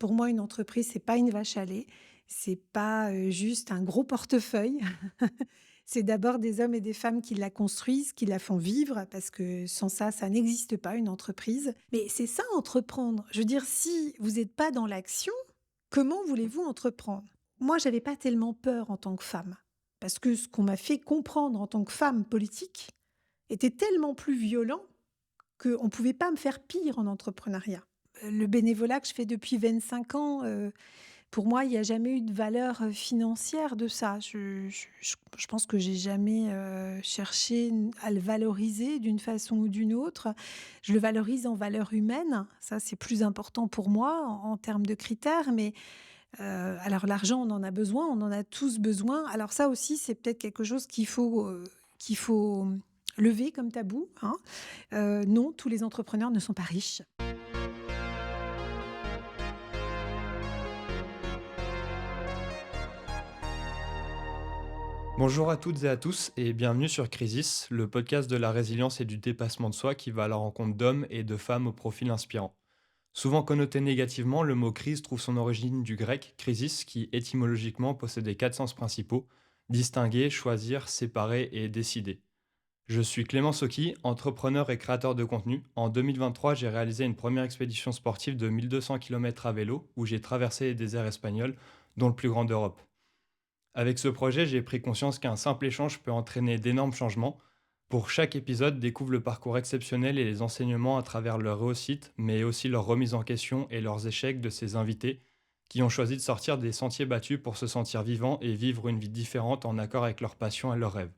Pour moi, une entreprise, c'est pas une vache à lait, c'est pas, juste un gros portefeuille. C'est d'abord des hommes et des femmes qui la construisent, qui la font vivre, parce que sans ça, ça n'existe pas une entreprise. Mais c'est ça entreprendre. Je veux dire, si vous n'êtes pas dans l'action, comment voulez-vous entreprendre? Moi, j'avais pas tellement peur en tant que femme, parce que ce qu'on m'a fait comprendre en tant que femme politique était tellement plus violent qu'on ne pouvait pas me faire pire en entrepreneuriat. Le bénévolat que je fais depuis 25 ans, pour moi, il y a jamais eu de valeur, financière de ça. Je pense que j'ai jamais, cherché à le valoriser d'une façon ou d'une autre. Je le valorise en valeur humaine, ça c'est plus important pour moi en termes de critères, mais alors l'argent, on en a besoin, on en a tous besoin. Alors ça aussi, c'est peut-être quelque chose qu'il faut lever comme tabou, hein. Non, tous les entrepreneurs ne sont pas riches. Bonjour à toutes et à tous et bienvenue sur Crisis, le podcast de la résilience et du dépassement de soi qui va à la rencontre d'hommes et de femmes au profil inspirant. Souvent connoté négativement, le mot crise trouve son origine du grec crisis qui étymologiquement possédait quatre sens principaux: distinguer, choisir, séparer et décider. Je suis Clément Soki, entrepreneur et créateur de contenu. En 2023, j'ai réalisé une première expédition sportive de 1200 km à vélo où j'ai traversé les déserts espagnols, dont le plus grand d'Europe. Avec ce projet, j'ai pris conscience qu'un simple échange peut entraîner d'énormes changements. Pour chaque épisode, découvre le parcours exceptionnel et les enseignements à travers leur réussite, mais aussi leur remise en question et leurs échecs de ces invités qui ont choisi de sortir des sentiers battus pour se sentir vivants et vivre une vie différente en accord avec leurs passions et leurs rêves.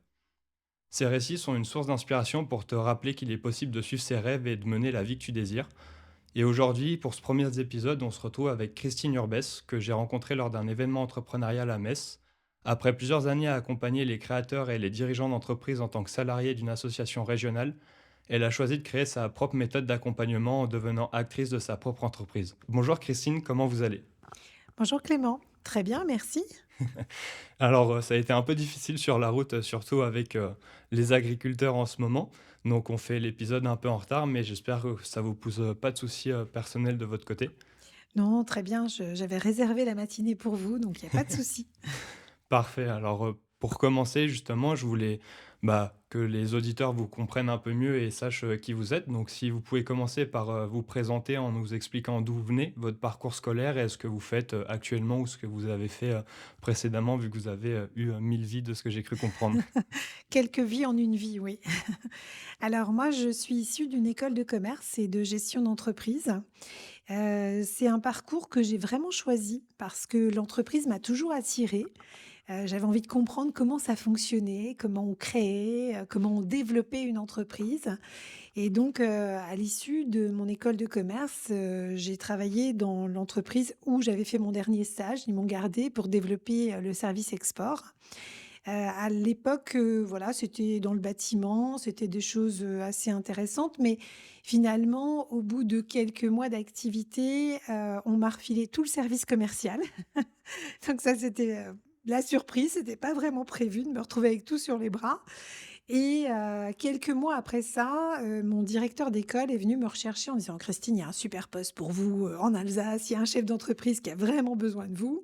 Ces récits sont une source d'inspiration pour te rappeler qu'il est possible de suivre ses rêves et de mener la vie que tu désires. Et aujourd'hui, pour ce premier épisode, on se retrouve avec Christine Urbès, que j'ai rencontrée lors d'un événement entrepreneurial à Metz. Après plusieurs années à accompagner les créateurs et les dirigeants d'entreprise en tant que salariée d'une association régionale, elle a choisi de créer sa propre méthode d'accompagnement en devenant actrice de sa propre entreprise. Bonjour Christine, comment vous allez? Bonjour Clément, très bien, merci. Alors, ça a été un peu difficile sur la route, surtout avec les agriculteurs en ce moment. Donc, on fait l'épisode un peu en retard, mais j'espère que ça vous pose pas de soucis personnels de votre côté. Non, très bien, j'avais réservé la matinée pour vous, donc il y a pas de souci. Parfait. Alors, pour commencer, justement, je voulais, que les auditeurs vous comprennent un peu mieux et sachent, qui vous êtes. Donc si vous pouvez commencer par, vous présenter en nous expliquant d'où vous venez, votre parcours scolaire et ce que vous faites, actuellement ou ce que vous avez fait, précédemment, vu que vous avez, eu, 1000 vies de ce que j'ai cru comprendre. Quelques vies en une vie, oui. Alors moi, je suis issue d'une école de commerce et de gestion d'entreprise. C'est un parcours que j'ai vraiment choisi parce que l'entreprise m'a toujours attirée. J'avais envie de comprendre comment ça fonctionnait, comment on créait, comment on développait une entreprise. Et donc, à l'issue de mon école de commerce, j'ai travaillé dans l'entreprise où j'avais fait mon dernier stage. Ils m'ont gardée pour développer, le service export. À l'époque, voilà, c'était dans le bâtiment, c'était des choses, assez intéressantes, mais finalement, au bout de quelques mois d'activité, on m'a refilé tout le service commercial. Donc ça, c'était, la surprise, c'était pas vraiment prévu de me retrouver avec tout sur les bras. Et quelques mois après ça, mon directeur d'école est venu me rechercher en disant: «Christine, il y a un super poste pour vous, en Alsace. Il y a un chef d'entreprise qui a vraiment besoin de vous».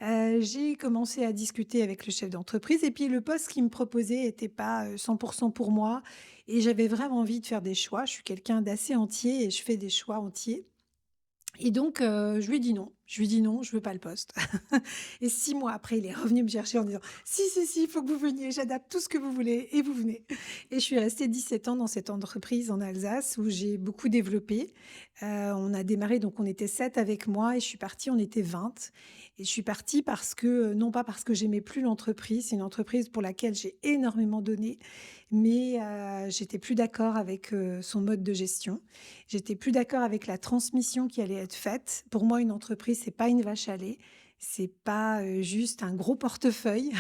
J'ai commencé à discuter avec le chef d'entreprise et puis le poste qu'il me proposait était pas, 100 pour moi et j'avais vraiment envie de faire des choix. Je suis quelqu'un d'assez entier et je fais des choix entiers. Et donc, je lui ai dit non. Je lui ai dit: «Non, je veux pas le poste». Et 6 mois après, il est revenu me chercher en disant: «Si, si, si, il faut que vous veniez, j'adapte tout ce que vous voulez» et vous venez. Et je suis restée 17 ans dans cette entreprise en Alsace où j'ai beaucoup développé. On a démarré, donc on était 7 avec moi et je suis partie, on était 20. Et je suis partie parce que, non pas parce que j'aimais plus l'entreprise, c'est une entreprise pour laquelle j'ai énormément donné, mais j'étais plus d'accord avec, son mode de gestion. J'étais plus d'accord avec la transmission qui allait être faite. Pour moi, une entreprise, c'est pas une vache à lait, c'est pas, juste un gros portefeuille.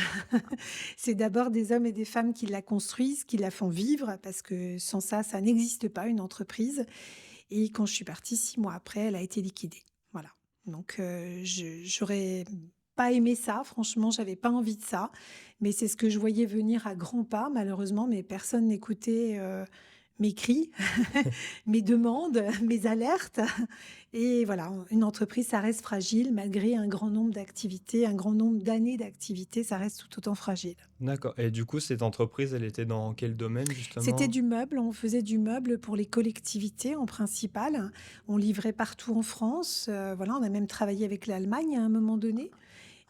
C'est d'abord des hommes et des femmes qui la construisent, qui la font vivre, parce que sans ça, ça n'existe pas une entreprise. Et quand je suis partie 6 mois après, elle a été liquidée. Voilà. Donc, je j'aurais pas aimé ça, franchement, j'avais pas envie de ça, mais c'est ce que je voyais venir à grands pas malheureusement, mais personne n'écoutait, mes cris, mes demandes, mes alertes. Et voilà, une entreprise, ça reste fragile malgré un grand nombre d'activités, un grand nombre d'années d'activités, ça reste tout autant fragile. D'accord et du coup, cette entreprise, elle était dans quel domaine C'était justement? du meuble, on faisait du meuble pour les collectivités en principal. On livrait partout en France. Voilà, on a même travaillé avec l'Allemagne à un moment donné.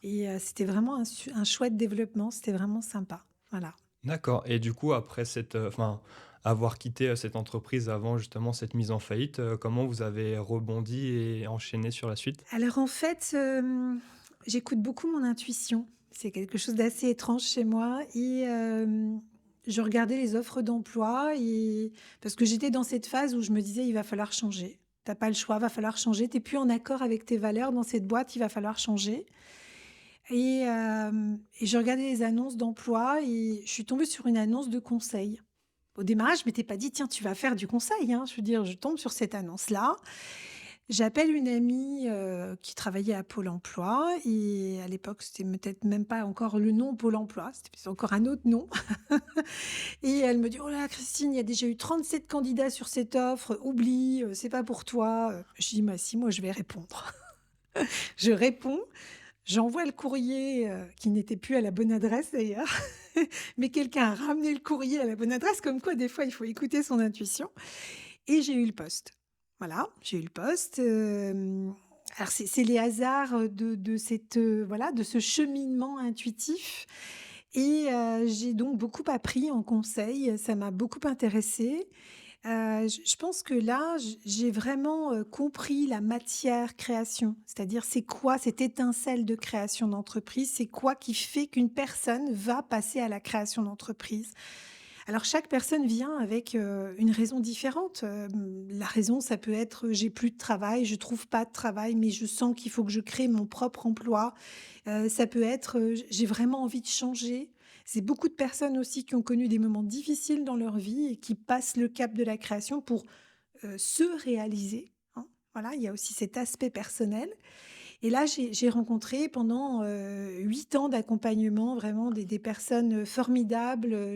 Et c'était vraiment un chouette développement, c'était vraiment sympa. Voilà. D'accord et du coup, après cette, enfin, avoir quitté, cette entreprise avant justement cette mise en faillite, comment vous avez rebondi et enchaîné sur la suite? Alors en fait, j'écoute beaucoup mon intuition. C'est quelque chose d'assez étrange chez moi et je regardais les offres d'emploi et parce que j'étais dans cette phase où je me disais: «Il va falloir changer. T'as pas le choix, va falloir changer. T'es plus en accord avec tes valeurs dans cette boîte, il va falloir changer». Et je regardais les annonces d'emploi et je suis tombée sur une annonce de conseil. Au démarrage, je m'étais pas dit: «Tiens, tu vas faire du conseil», hein. Je veux dire, je tombe sur cette annonce-là. J'appelle une amie, qui travaillait à Pôle emploi et à l'époque, c'était peut-être même pas encore le nom Pôle emploi, c'était peut-être encore un autre nom et elle me dit: «Oh là, Christine, il y a déjà eu 37 candidats sur cette offre, oublie, c'est pas pour toi». Je dis: «Bah si, moi je vais répondre». Je réponds, j'envoie le courrier, qui n'était plus à la bonne adresse d'ailleurs, mais quelqu'un a ramené le courrier à la bonne adresse, comme quoi des fois il faut écouter son intuition et j'ai eu le poste. Voilà, j'ai eu le poste, alors c'est les hasards, de cette, voilà, de ce cheminement intuitif et j'ai donc beaucoup appris en conseil, ça m'a beaucoup intéressée. Je pense que là, j'ai vraiment, compris la matière création. C'est-à-dire, c'est quoi cette étincelle de création d'entreprise? C'est quoi qui fait qu'une personne va passer à la création d'entreprise? Alors chaque personne vient avec, une raison différente. La raison, ça peut être, j'ai plus de travail, je trouve pas de travail, mais je sens qu'il faut que je crée mon propre emploi. Ça peut être, j'ai vraiment envie de changer. C'est beaucoup de personnes aussi qui ont connu des moments difficiles dans leur vie et qui passent le cap de la création pour, se réaliser, hein. Voilà, il y a aussi cet aspect personnel et là, j'ai rencontré pendant, 8 ans d'accompagnement vraiment des personnes, formidables,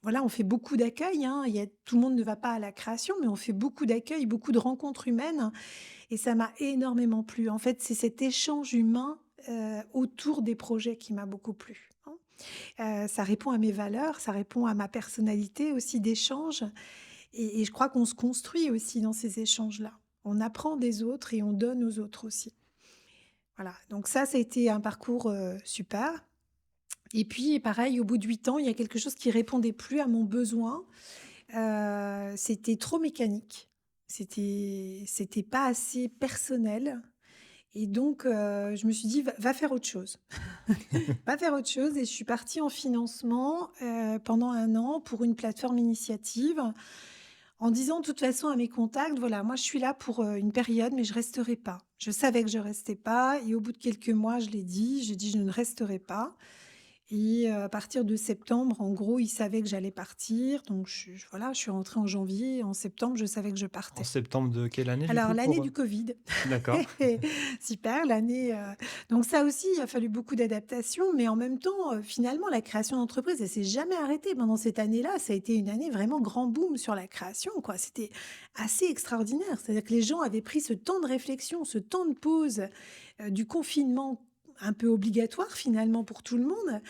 voilà, on fait beaucoup d'accueil, hein. Tout le monde ne va pas à la création, mais on fait beaucoup d'accueil, beaucoup de rencontres humaines et ça m'a énormément plu. En fait, c'est cet échange humain, autour des projets qui m'a beaucoup plu, hein. Ça répond à mes valeurs, ça répond à ma personnalité aussi d'échange et je crois qu'on se construit aussi dans ces échanges-là. On apprend des autres et on donne aux autres aussi. Voilà, donc ça a été un parcours, super et puis pareil, au bout de 8 ans, il y a quelque chose qui répondait plus à mon besoin. C'était trop mécanique. C'était pas assez personnel et donc je me suis dit: «Va faire autre chose. Va faire autre chose» et je suis partie en financement, pendant 1 an pour une plateforme initiative en disant de toute façon à mes contacts: «Voilà, moi je suis là pour, une période, mais je resterai pas». Je savais que je restais pas et au bout de quelques mois, je l'ai dit, j'ai dit: «Je ne resterai pas». Et à partir de septembre, en gros, ils savaient que j'allais partir, donc voilà, je suis rentrée en janvier. En septembre, je savais que je En partais. septembre de quelle année du Alors coup l'année pour, du covid. d'accord. Super, l'année, donc ça aussi, il a fallu beaucoup d'adaptation, mais en même temps, finalement, la création d'entreprise, elle s'est jamais arrêtée pendant cette année-là. Ça a été une année vraiment grand boom sur la création, quoi. C'était assez extraordinaire. C'est-à-dire que les gens avaient pris ce temps de réflexion, ce temps de pause, du confinement un peu obligatoire finalement pour tout le monde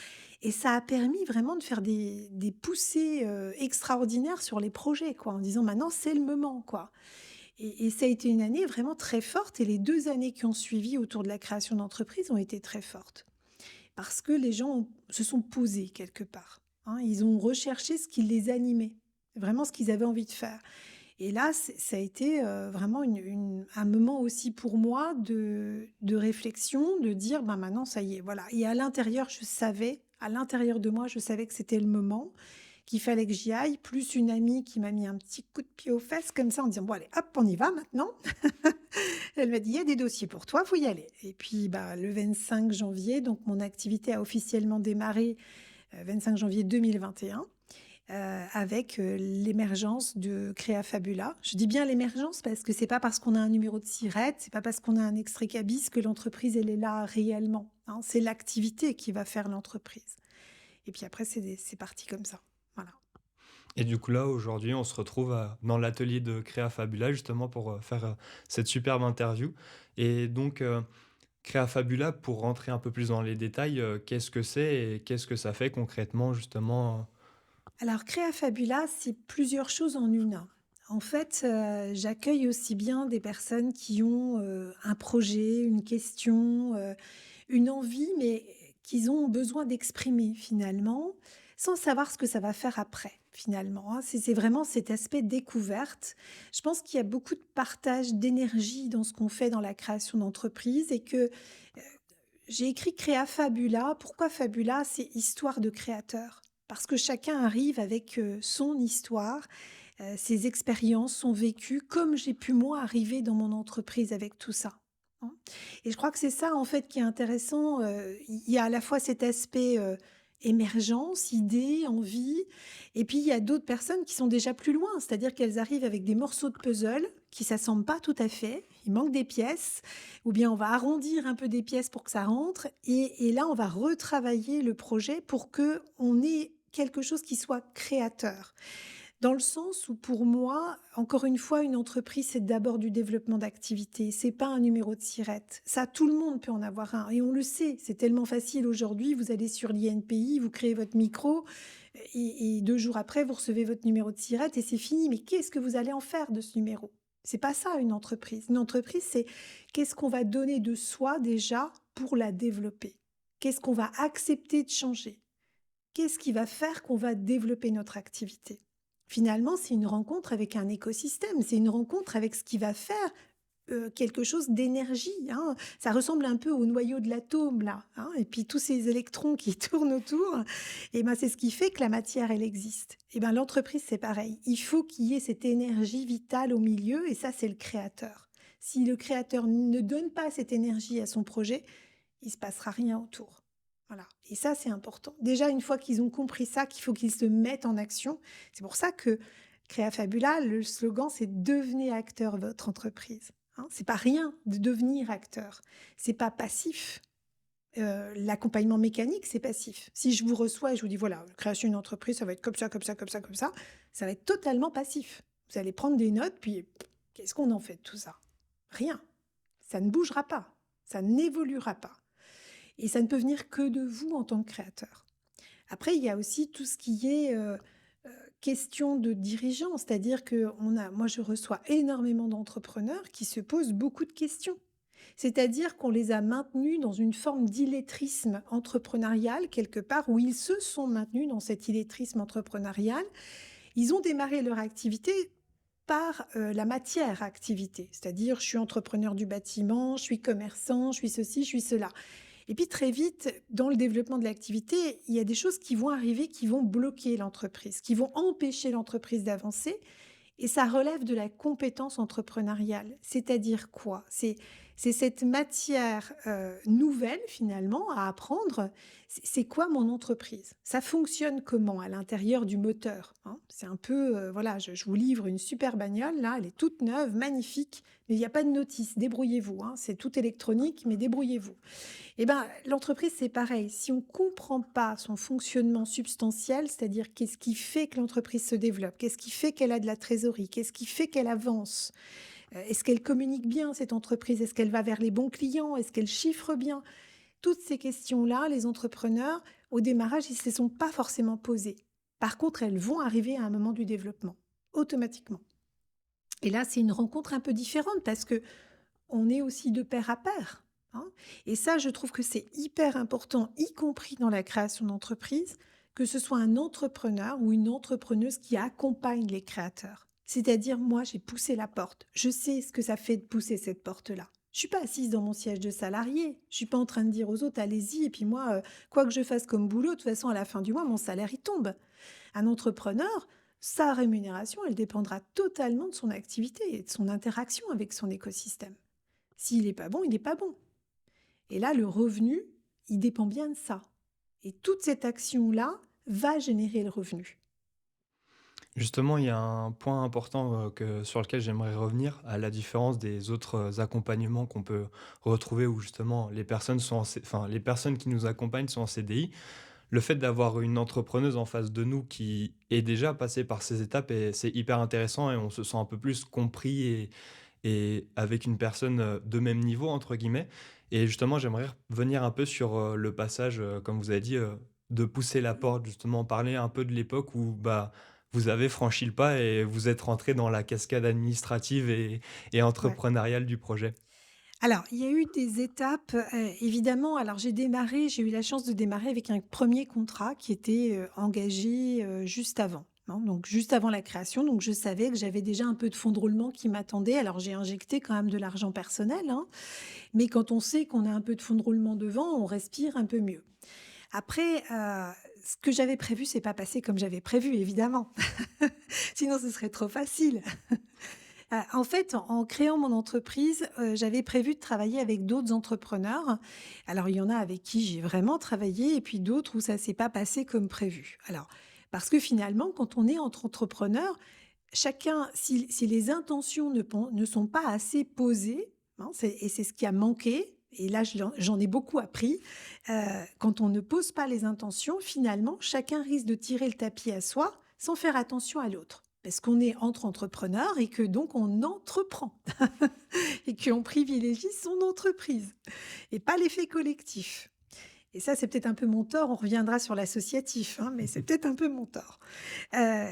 et ça a permis vraiment de faire des poussées, extraordinaires sur les projets, quoi, en disant: «Maintenant, c'est le moment», quoi. Et ça a été une année vraiment très forte et les 2 années qui ont suivi autour de la création d'entreprise ont été très fortes. Parce que les gens se sont posés quelque part, hein. Ils ont recherché ce qui les animait, vraiment ce qu'ils avaient envie de faire. Et là, ça a été, vraiment un moment aussi pour moi de réflexion, de dire: «Ben, maintenant ça y est, voilà» et à l'intérieur, je savais, à l'intérieur de moi, je savais que c'était le moment, qu'il fallait que j'y aille, plus une amie qui m'a mis un petit coup de pied aux fesses comme ça en disant: «Bon allez, hop, on y va maintenant». Elle m'a dit: «Il y a des dossiers pour toi, faut y aller» et puis, bah, le 25 janvier, donc mon activité a officiellement démarré, 25 janvier 2021, avec, l'émergence de Créafabula. Je dis bien l'émergence parce que c'est pas parce qu'on a un numéro de SIRET, c'est pas parce qu'on a un extrait KBIS que l'entreprise, elle est là réellement, hein. C'est l'activité qui va faire l'entreprise et puis après c'est parti comme ça. Voilà. Et du coup, là, aujourd'hui, on se retrouve dans l'atelier de Créa Fabula, justement, pour faire cette superbe interview. Et donc, Créa Fabula, pour rentrer un peu plus dans les détails, qu'est-ce que c'est et qu'est-ce que ça fait concrètement, justement? Alors, Créa Fabula, c'est plusieurs choses en une. En fait, j'accueille aussi bien des personnes qui ont, un projet, une question, une envie, mais qu'ils ont besoin d'exprimer finalement, sans savoir ce que ça va faire après, finalement, hein. C'est vraiment cet aspect découverte. Je pense qu'il y a beaucoup de partage d'énergie dans ce qu'on fait dans la création d'entreprise et que, j'ai écrit Créa Fabula. Pourquoi Fabula? C'est histoire de créateur. Parce que chacun arrive avec, son histoire, ses expériences, son vécu, comme j'ai pu moi arriver dans mon entreprise avec tout ça, hein. Et je crois que c'est ça en fait qui est intéressant, il y a à la fois cet aspect, émergence, idée, envie et puis il y a d'autres personnes qui sont déjà plus loin. C'est-à-dire qu'elles arrivent avec des morceaux de puzzle qui s'assemblent pas tout à fait, il manque des pièces ou bien on va arrondir un peu des pièces pour que ça rentre et là on va retravailler le projet pour que on ait quelque chose qui soit créateur. Dans le sens où pour moi, encore une fois, une entreprise, c'est d'abord du développement d'activité. C'est pas un numéro de SIRET. Ça, tout le monde peut en avoir un. Et on le sait, c'est tellement facile aujourd'hui. Vous allez sur l'INPI, vous créez votre micro, et 2 jours après, vous recevez votre numéro de SIRET et c'est fini. Mais qu'est-ce que vous allez en faire de ce numéro? C'est pas ça une entreprise. Une entreprise, c'est qu'est-ce qu'on va donner de soi déjà pour la développer? Qu'est-ce qu'on va accepter de changer? Qu'est-ce qui va faire qu'on va développer notre activité? Finalement, c'est une rencontre avec un écosystème, c'est une rencontre avec ce qui va faire, quelque chose d'énergie, hein. Ça ressemble un peu au noyau de l'atome là, hein, et puis tous ces électrons qui tournent autour et ben, c'est ce qui fait que la matière, elle existe. Et ben, l'entreprise, c'est pareil. Il faut qu'il y ait cette énergie vitale au milieu et ça, c'est le créateur. Si le créateur ne donne pas cette énergie à son projet, il se passera rien autour. Voilà. Et ça, c'est important. Déjà, une fois qu'ils ont compris ça, qu'il faut qu'ils se mettent en action, c'est pour ça que Créa Fabula, le slogan, c'est devenez acteur votre entreprise. Hein, c'est pas rien de devenir acteur. C'est pas passif. L'accompagnement mécanique, c'est passif. Si je vous reçois et je vous dis voilà, création d'une entreprise, ça va être comme ça, comme ça, comme ça, comme ça va être totalement passif. Vous allez prendre des notes, puis qu'est-ce qu'on en fait de tout ça? Rien. Ça ne bougera pas. Ça n'évoluera pas. Et ça ne peut venir que de vous en tant que créateur. Après, il y a aussi tout ce qui est question de dirigeants, c'est-à-dire que moi je reçois énormément d'entrepreneurs qui se posent beaucoup de questions. C'est-à-dire qu'on les a maintenus dans une forme d'illettrisme entrepreneurial quelque part, où ils se sont maintenus dans cet illettrisme entrepreneurial. Ils ont démarré leur activité par la matière activité, c'est-à-dire je suis entrepreneur du bâtiment, je suis commerçant, je suis ceci, je suis cela. Et puis très vite, dans le développement de l'activité, il y a des choses qui vont arriver, qui vont bloquer l'entreprise, qui vont empêcher l'entreprise d'avancer. Et ça relève de la compétence entrepreneuriale. C'est-à-dire quoi? C'est cette matière nouvelle finalement à apprendre. C'est quoi mon entreprise? Ça fonctionne comment à l'intérieur du moteur, hein? C'est un peu, voilà, je vous livre une super bagnole, là, elle est toute neuve, magnifique, mais il n'y a pas de notice, débrouillez-vous, hein. C'est tout électronique, mais débrouillez-vous. Eh ben, l'entreprise, c'est pareil. Si on ne comprend pas son fonctionnement substantiel, c'est-à-dire qu'est-ce qui fait que l'entreprise se développe, qu'est-ce qui fait qu'elle a de la trésorerie, qu'est-ce qui fait qu'elle avance, est-ce qu'elle communique bien, cette entreprise, est-ce qu'elle va vers les bons clients, est-ce qu'elle chiffre bien? Toutes ces questions-là, les entrepreneurs, au démarrage, ils ne se les sont pas forcément posées. Par contre, elles vont arriver à un moment du développement, automatiquement. Et là, c'est une rencontre un peu différente parce que on est aussi de pair à pair, hein. Et ça, je trouve que c'est hyper important, y compris dans la création d'entreprise, que ce soit un entrepreneur ou une entrepreneuse qui accompagne les créateurs. C'est-à-dire, moi, j'ai poussé la porte. Je sais ce que ça fait de pousser cette porte-là. Je suis pas assise dans mon siège de salarié. Je suis pas en train de dire aux autres, allez-y, et puis moi, quoi que je fasse comme boulot, de toute façon, à la fin du mois, mon salaire, il tombe. Un entrepreneur, sa rémunération, elle dépendra totalement de son activité et de son interaction avec son écosystème. S'il n'est pas bon, il n'est pas bon. Et là, le revenu, il dépend bien de ça. Et toute cette action-là va générer le revenu. Justement, il y a un point important, sur lequel j'aimerais revenir, à la différence des autres, accompagnements qu'on peut retrouver où justement les personnes sont en C enfin, les personnes qui nous accompagnent sont en CDI. Le fait d'avoir une entrepreneuse en face de nous qui est déjà passée par ces étapes et c'est hyper intéressant et on se sent un peu plus compris et avec une personne, «de même niveau» entre guillemets et justement j'aimerais revenir un peu sur, le passage, comme vous avez dit, de pousser la porte, justement parler un peu de l'époque où, bah, vous avez franchi le pas et vous êtes rentré dans la cascade administrative et Ouais. entrepreneuriale du projet. Alors, il y a eu des étapes, évidemment. Alors j'ai eu la chance de démarrer avec un premier contrat qui était, engagé, juste avant, hein, donc juste avant la création, donc je savais que j'avais déjà un peu de fonds de roulement qui m'attendaient. Alors j'ai injecté quand même de l'argent personnel, hein, mais quand on sait qu'on a un peu de fonds de roulement devant, on respire un peu mieux. Après, ce que j'avais prévu, c'est pas passé comme j'avais prévu, évidemment. Sinon ce serait trop facile. En fait, en créant mon entreprise, j'avais prévu de travailler avec d'autres entrepreneurs. Alors, il y en a avec qui j'ai vraiment travaillé et puis d'autres où ça s'est pas passé comme prévu. Alors, parce que finalement, quand on est entre entrepreneurs, chacun, si les intentions ne sont pas assez posées, hein, et c'est ce qui a manqué, et là, j'en ai beaucoup appris, quand on ne pose pas les intentions, finalement, chacun risque de tirer le tapis à soi sans faire attention à l'autre. Parce qu'on est entre entrepreneurs et que donc on entreprend et qu'on privilégie son entreprise et pas l'effet collectif. Et ça, c'est peut-être un peu mon tort. On reviendra sur l'associatif, hein, mais c'est peut-être un peu mon tort. Heu,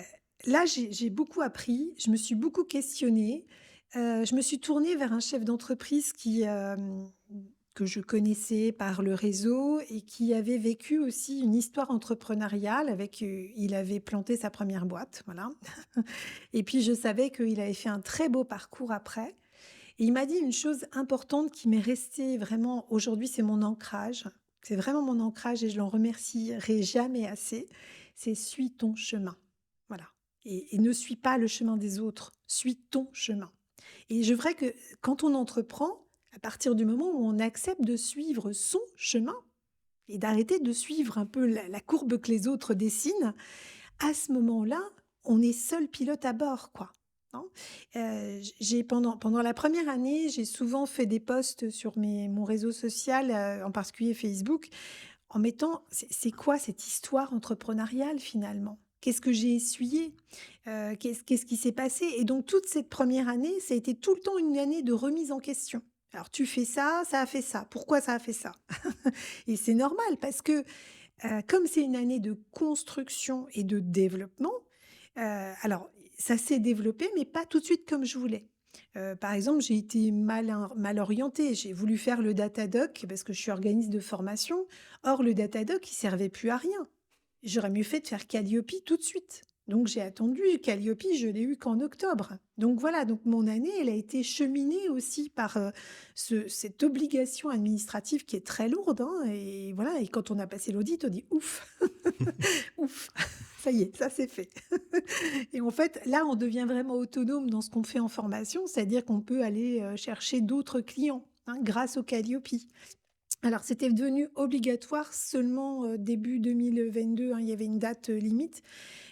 Là, j'ai beaucoup appris, je me suis beaucoup questionnée, je me suis tournée vers un chef d'entreprise que je connaissais par le réseau et qui avait vécu aussi une histoire entrepreneuriale il avait planté sa première boîte, voilà. Et puis je savais qu'il avait fait un très beau parcours après et il m'a dit une chose importante qui m'est restée vraiment aujourd'hui, c'est mon ancrage. C'est vraiment mon ancrage et je l'en remercierai jamais assez. C'est: «Suis ton chemin». Voilà, et ne suis pas le chemin des autres, suis ton chemin. Et je vrai que quand on entreprend, à partir du moment où on accepte de suivre son chemin et d'arrêter de suivre un peu la courbe que les autres dessinent, à ce moment-là, on est seul pilote à bord, quoi, hein. J'ai pendant la première année, j'ai souvent fait des posts sur mon réseau social, en particulier Facebook, en mettant: «C'est quoi cette histoire entrepreneuriale finalement? Qu'est-ce que j'ai essuyé? Qu'est-ce qui s'est passé?» Et donc toute cette première année, ça a été tout le temps une année de remise en question. Alors: «Tu fais ça a fait ça. Pourquoi ça a fait ça?» Et c'est normal parce que, comme c'est une année de construction et de développement, alors ça s'est développé, mais pas tout de suite comme je voulais. Par exemple, j'ai été mal orientée. J'ai voulu faire le Datadoc parce que je suis organisme de formation. Or, le Datadoc, il servait plus à rien. J'aurais mieux fait de faire Calliope tout de suite. Donc j'ai attendu. Calliope, je l'ai eu qu'en octobre. Donc voilà, donc mon année, elle a été cheminée aussi par, cette obligation administrative qui est très lourde, hein, et voilà, et quand on a passé l'audit, on dit: «Ouf, ouf, ça y est, ça c'est fait». Et en fait, là, on devient vraiment autonome dans ce qu'on fait en formation, c'est-à-dire qu'on peut aller, chercher d'autres clients, hein, grâce au Calliope. Alors, c'était devenu obligatoire seulement, début 2022, hein, il y avait une date, limite,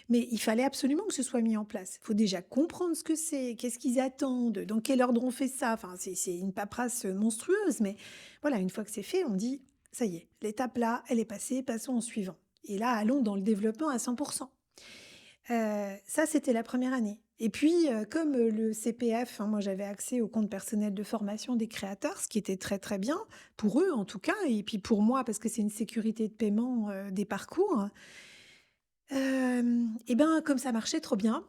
mais il fallait absolument que ce soit mis en place. Il faut déjà comprendre ce que c'est, qu'est-ce qu'ils attendent, dans quel ordre on fait ça. Enfin, c'est une paperasse, monstrueuse, mais voilà, une fois que c'est fait, on dit: «Ça y est, l'étape là, elle est passée, passons au suivant et là, allons dans le développement à 100. Ça, c'était la première année et puis, comme, le CPF, hein, moi, j'avais accès au compte personnel de formation des créateurs, ce qui était très, très bien, pour eux, en tout cas, et puis pour moi, parce que c'est une sécurité de paiement, des parcours. Et ben, comme ça marchait trop bien,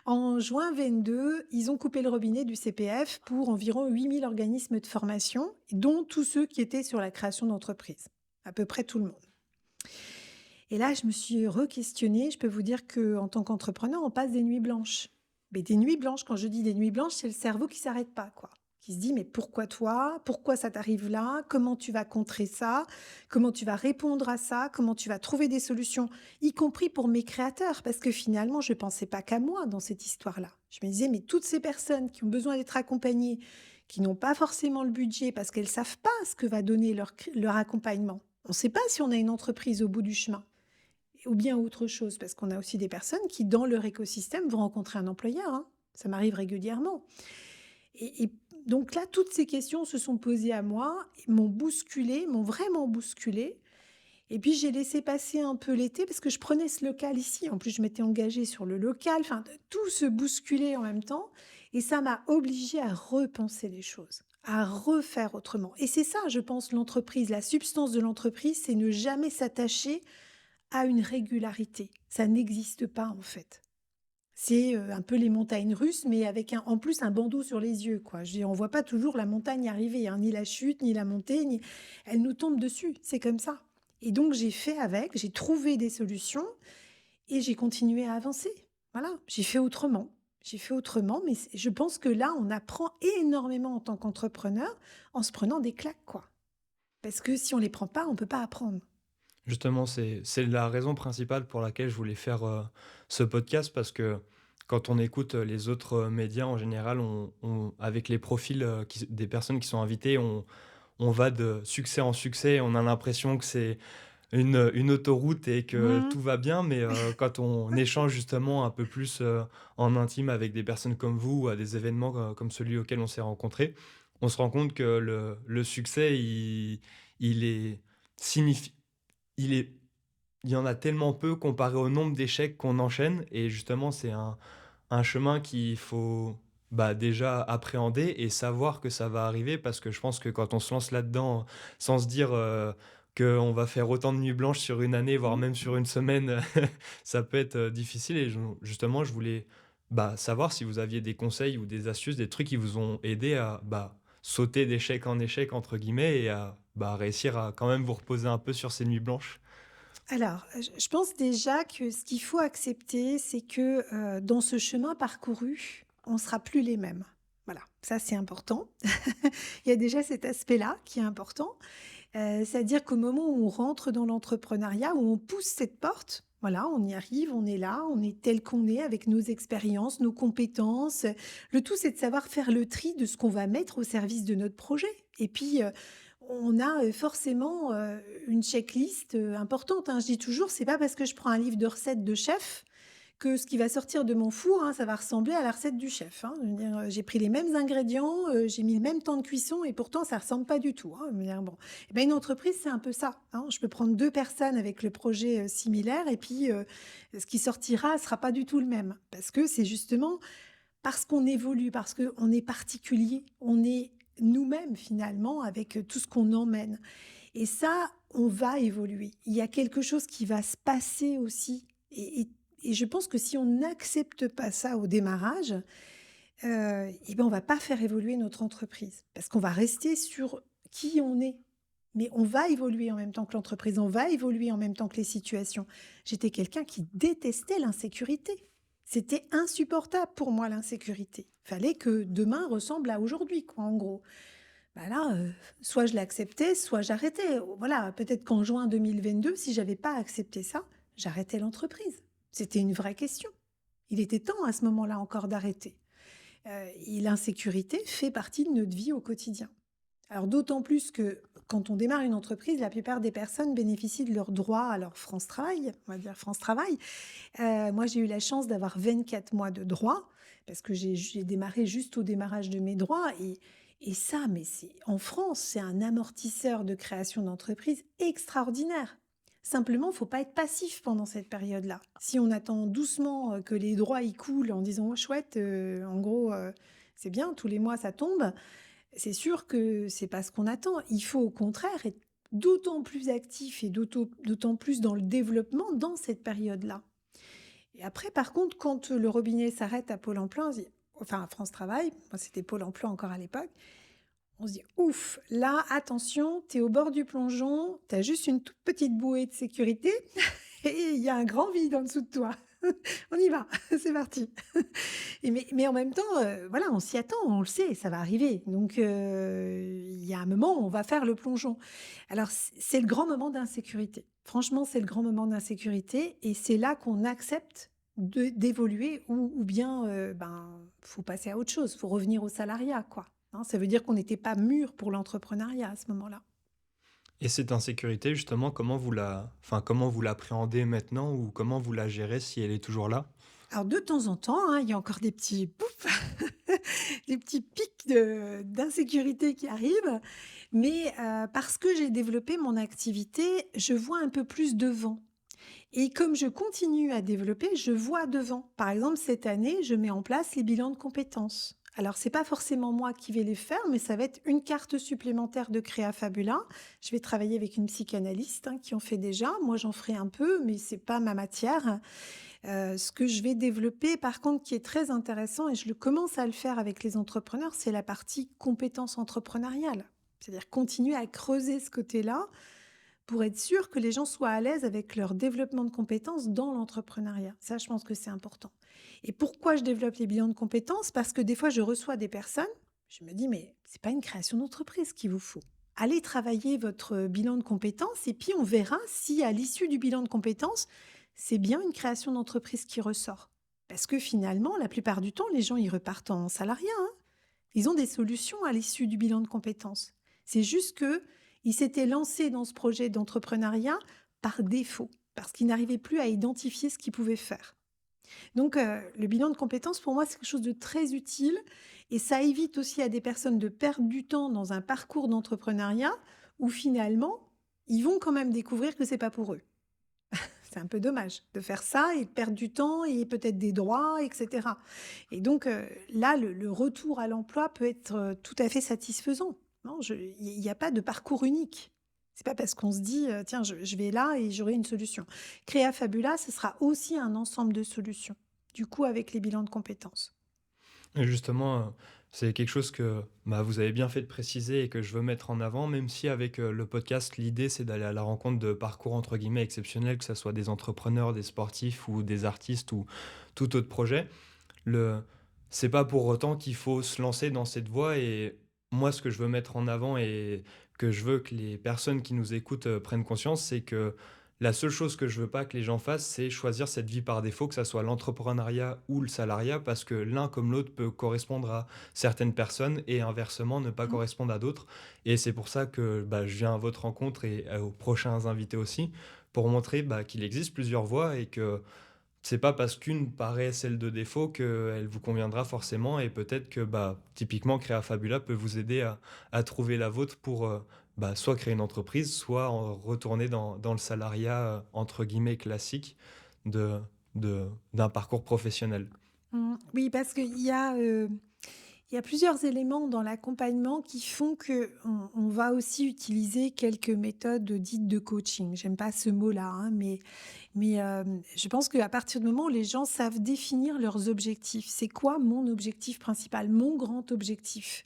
en juin 22, ils ont coupé le robinet du CPF pour environ 8 000 organismes de formation, dont tous ceux qui étaient sur la création d'entreprise, à peu près tout le monde. Et là, je me suis re-questionnée. Je peux vous dire qu'en tant qu'entrepreneur, on passe des nuits blanches. Mais des nuits blanches, quand je dis des nuits blanches, c'est le cerveau qui s'arrête pas, quoi. Qui se dit: «Mais pourquoi toi? Pourquoi ça t'arrive là? Comment tu vas contrer ça? Comment tu vas répondre à ça? Comment tu vas trouver des solutions?» Y compris pour mes créateurs, parce que finalement, je pensais pas qu'à moi dans cette histoire-là. Je me disais: «Mais toutes ces personnes qui ont besoin d'être accompagnées, qui n'ont pas forcément le budget parce qu'elles savent pas ce que va donner leur accompagnement. On sait pas si on a une entreprise au bout du chemin. Ou bien autre chose, parce qu'on a aussi des personnes qui, dans leur écosystème, vont rencontrer un employeur, hein. Ça m'arrive régulièrement. Et donc là, toutes ces questions se sont posées à moi, et m'ont bousculée, m'ont vraiment bousculée. Et puis j'ai laissé passer un peu l'été parce que je prenais ce local ici. En plus, je m'étais engagée sur le local. Enfin, tout se bousculait en même temps et ça m'a obligée à repenser les choses, à refaire autrement. Et c'est ça, je pense, l'entreprise, la substance de l'entreprise, c'est ne jamais s'attacher à une régularité. Ça n'existe pas en fait. C'est, un peu les montagnes russes, mais avec en plus un bandeau sur les yeux, quoi. Je veux dire, on voit pas toujours la montagne arriver, hein, ni la chute, ni la montée, ni elle nous tombe dessus, c'est comme ça. Et donc j'ai fait avec, j'ai trouvé des solutions et j'ai continué à avancer. Voilà, j'ai fait autrement. J'ai fait autrement, mais je pense que là, on apprend énormément en tant qu'entrepreneur en se prenant des claques, quoi. Parce que si on les prend pas, on peut pas apprendre. Justement, c'est la raison principale pour laquelle je voulais faire, ce podcast parce que quand on écoute, les autres, médias en général, on avec les profils, qui des personnes qui sont invitées, on va de succès en succès. On a l'impression que c'est une autoroute et que Mmh. tout va bien, mais quand on échange justement un peu plus, en intime avec des personnes comme vous ou à des événements, comme celui auquel on s'est rencontrés, on se rend compte que le succès, il est signifi il est il y en a tellement peu comparé au nombre d'échecs qu'on enchaîne et justement, c'est un chemin qu'il faut, bah, déjà appréhender et savoir que ça va arriver parce que je pense que quand on se lance là-dedans sans se dire, qu'on va faire autant de nuits blanches sur une année, voire Mmh. même sur une semaine, ça peut être, difficile et justement, je voulais, bah, savoir si vous aviez des conseils ou des astuces, des trucs qui vous ont aidé à, bah, «sauter d'échec en échec» entre guillemets et à, bah, réussir à quand même vous reposer un peu sur ces nuits blanches? Alors, je pense déjà que ce qu'il faut accepter, c'est que, dans ce chemin parcouru, on ne sera plus les mêmes. Voilà, ça c'est important. Il y a déjà cet aspect-là qui est important, c'est-à-dire qu'au moment où on rentre dans l'entrepreneuriat, où on pousse cette porte, voilà, on y arrive, on est là, on est tel qu'on est avec nos expériences, nos compétences. Le tout, c'est de savoir faire le tri de ce qu'on va mettre au service de notre projet et puis, on a, forcément, une checklist, importante, hein. Je dis toujours: «C'est pas parce que je prends un livre de recettes de chef que ce qui va sortir de mon four, hein, ça va ressembler à la recette du chef, hein». Je veux dire, j'ai pris les mêmes ingrédients, j'ai mis le même temps de cuisson et pourtant ça ressemble pas du tout, hein. Je veux dire, bon, et bah, une entreprise, c'est un peu ça, hein. Je peux prendre 2 personnes avec le projet, similaire et puis, ce qui sortira sera pas du tout le même. Parce que c'est justement parce qu'on évolue, parce qu'on est particulier, on est nous-mêmes finalement avec, tout ce qu'on emmène et ça, on va évoluer. Il y a quelque chose qui va se passer aussi et je pense que si on n'accepte pas ça au démarrage, et ben, on va pas faire évoluer notre entreprise. Parce qu'on va rester sur qui on est. Mais on va évoluer en même temps que l'entreprise, on va évoluer en même temps que les situations. J'étais quelqu'un qui détestait l'insécurité. C'était insupportable pour moi l'insécurité. Fallait que demain ressemble à aujourd'hui, quoi, en gros. Bah là, soit je l'acceptais, soit j'arrêtais. Voilà, peut-être qu'en juin 2022, si j'avais pas accepté ça, j'arrêtais l'entreprise. C'était une vraie question. Il était temps à ce moment-là encore d'arrêter. Et l'insécurité fait partie de notre vie au quotidien. Alors d'autant plus que quand on démarre une entreprise, la plupart des personnes bénéficient de leurs droits à leur France Travail, on va dire France Travail. Moi, j'ai eu la chance d'avoir 24 mois de droits parce que j'ai démarré juste au démarrage de mes droits et ça, mais c'est en France, c'est un amortisseur de création d'entreprise extraordinaire. Simplement, il faut pas être passif pendant cette période-là. Si on attend doucement, que les droits y coulent en disant: «Oh chouette, en gros, c'est bien, tous les mois ça tombe», c'est sûr que c'est pas ce qu'on attend. Il faut au contraire être d'autant plus actif et d'autant plus dans le développement dans cette période-là. Et après, par contre, quand le robinet s'arrête à Pôle emploi, on se dit, enfin à France Travail, moi c'était Pôle emploi encore à l'époque, on se dit, ouf, là, attention, t'es au bord du plongeon, t'as juste une toute petite bouée de sécurité et il y a un grand vide en dessous de toi. On y va, c'est parti. Et mais en même temps, voilà, on s'y attend, on le sait, ça va arriver. Donc il y a un moment où on va faire le plongeon. Alors c'est le grand moment d'insécurité. Franchement, c'est le grand moment d'insécurité et c'est là qu'on accepte d'évoluer ou bien, ben, faut passer à autre chose, faut revenir au salariat, quoi, hein. Ça veut dire qu'on n'était pas mûr pour l'entrepreneuriat à ce moment-là. Et cette insécurité justement, comment vous l'appréhendez maintenant ou comment vous la gérez si elle est toujours là? Alors de temps en temps, hein, il y a encore des petits pouf, des petits pics d'insécurité qui arrivent. Mais parce que j'ai développé mon activité, je vois un peu plus devant. Et comme je continue à développer, je vois devant. Par exemple, cette année, je mets en place les bilans de compétences. Alors, c'est pas forcément moi qui vais les faire, mais ça va être une carte supplémentaire de Créa Fabula. Je vais travailler avec une psychanalyste qui en fait déjà. Moi, j'en ferai un peu, mais c'est pas ma matière. Ce que je vais développer, par contre, qui est très intéressant, et je le commence à le faire avec les entrepreneurs, c'est la partie compétences entrepreneuriales. C'est-à-dire continuer à creuser ce côté-là pour être sûr que les gens soient à l'aise avec leur développement de compétences dans l'entrepreneuriat. Ça, je pense que c'est important. Et pourquoi je développe les bilans de compétences? Parce que des fois, je reçois des personnes, je me dis, mais c'est pas une création d'entreprise qu'il vous faut. Allez travailler votre bilan de compétences et puis on verra si à l'issue du bilan de compétences, c'est bien une création d'entreprise qui ressort. Parce que finalement, la plupart du temps, les gens, ils repartent en salariat, hein. Ils ont des solutions à l'issue du bilan de compétences. C'est juste que ils s'étaient lancés dans ce projet d'entrepreneuriat par défaut, parce qu'ils n'arrivaient plus à identifier ce qu'ils pouvaient faire. Donc, le bilan de compétences, pour moi, c'est quelque chose de très utile et ça évite aussi à des personnes de perdre du temps dans un parcours d'entrepreneuriat où finalement, ils vont quand même découvrir que c'est pas pour eux. C'est un peu dommage de faire ça et de perdre du temps et peut-être des droits, et cetera. Et donc, là, le retour à l'emploi peut être, tout à fait satisfaisant, non? Il y a pas de parcours unique. C'est pas parce qu'on se dit, «Tiens, je vais là et j'aurai une solution». Créa Fabula, ce sera aussi un ensemble de solutions, du coup avec les bilans de compétences. Et justement, c'est quelque chose que, bah, vous avez bien fait de préciser et que je veux mettre en avant, même si avec, le podcast, l'idée, c'est d'aller à la rencontre de parcours entre guillemets «exceptionnels», que ça soit des entrepreneurs, des sportifs ou des artistes ou tout autre projet. Le C'est pas pour autant qu'il faut se lancer dans cette voie et moi, ce que je veux mettre en avant et que je veux que les personnes qui nous écoutent, prennent conscience, c'est que la seule chose que je veux pas que les gens fassent, c'est choisir cette vie par défaut, que ça soit l'entrepreneuriat ou le salariat, parce que l'un comme l'autre peut correspondre à certaines personnes et inversement ne pas Mmh. correspondre à d'autres. Et c'est pour ça que, bah, je viens à votre rencontre et aux prochains invités aussi, pour montrer, bah, qu'il existe plusieurs voies et que c'est pas parce qu'une paraît celle de défaut qu'elle vous conviendra forcément et peut-être que, bah, typiquement Créa Fabula peut vous aider à trouver la vôtre pour, bah, soit créer une entreprise, soit en retourner dans le salariat, entre guillemets «classique» de d'un parcours professionnel. Mmh. Oui, parce il y a plusieurs éléments dans l'accompagnement qui font qu'on va aussi utiliser quelques méthodes dites de coaching. J'aime pas ce mot-là, hein, mais je pense qu'à partir du moment où les gens savent définir leurs objectifs, c'est quoi mon objectif principal, mon grand objectif?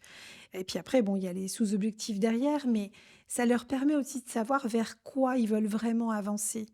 Et puis après, bon, il y a les sous-objectifs derrière, mais ça leur permet aussi de savoir vers quoi ils veulent vraiment avancer.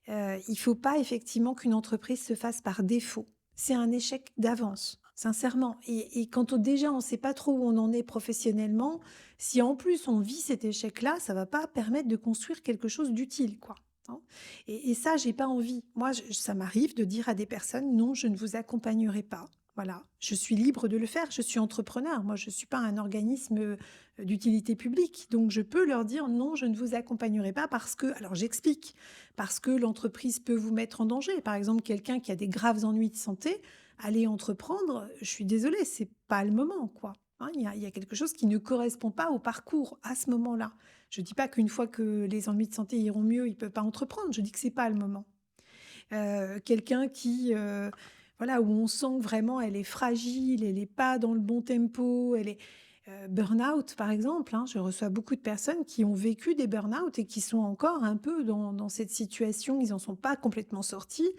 Il faut pas effectivement qu'une entreprise se fasse par défaut. C'est un échec d'avance, sincèrement. Et quand déjà on ne sait pas trop où on en est professionnellement, si en plus on vit cet échec-là, ça va pas permettre de construire quelque chose d'utile, quoi, hein. Et ça, j'ai pas envie. Moi, ça m'arrive de dire à des personnes: «Non, je ne vous accompagnerai pas». Voilà, je suis libre de le faire, je suis entrepreneur. Moi, je ne suis pas un organisme, d'utilité publique. Donc je peux leur dire: «Non, je ne vous accompagnerai pas parce que», alors j'explique, parce que l'entreprise peut vous mettre en danger. Par exemple, quelqu'un qui a des graves ennuis de santé, aller entreprendre, je suis désolée, c'est pas le moment, quoi, hein. Il y a quelque chose qui ne correspond pas au parcours à ce moment-là. Je dis pas qu'une fois que les ennuis de santé iront mieux, il peut pas entreprendre, je dis que c'est pas le moment. Quelqu'un qui, voilà, où on sent que vraiment elle est fragile, elle est pas dans le bon tempo, elle est burn-out par exemple, hein. Je reçois beaucoup de personnes qui ont vécu des burn-out et qui sont encore un peu dans cette situation, ils en sont pas complètement sortis.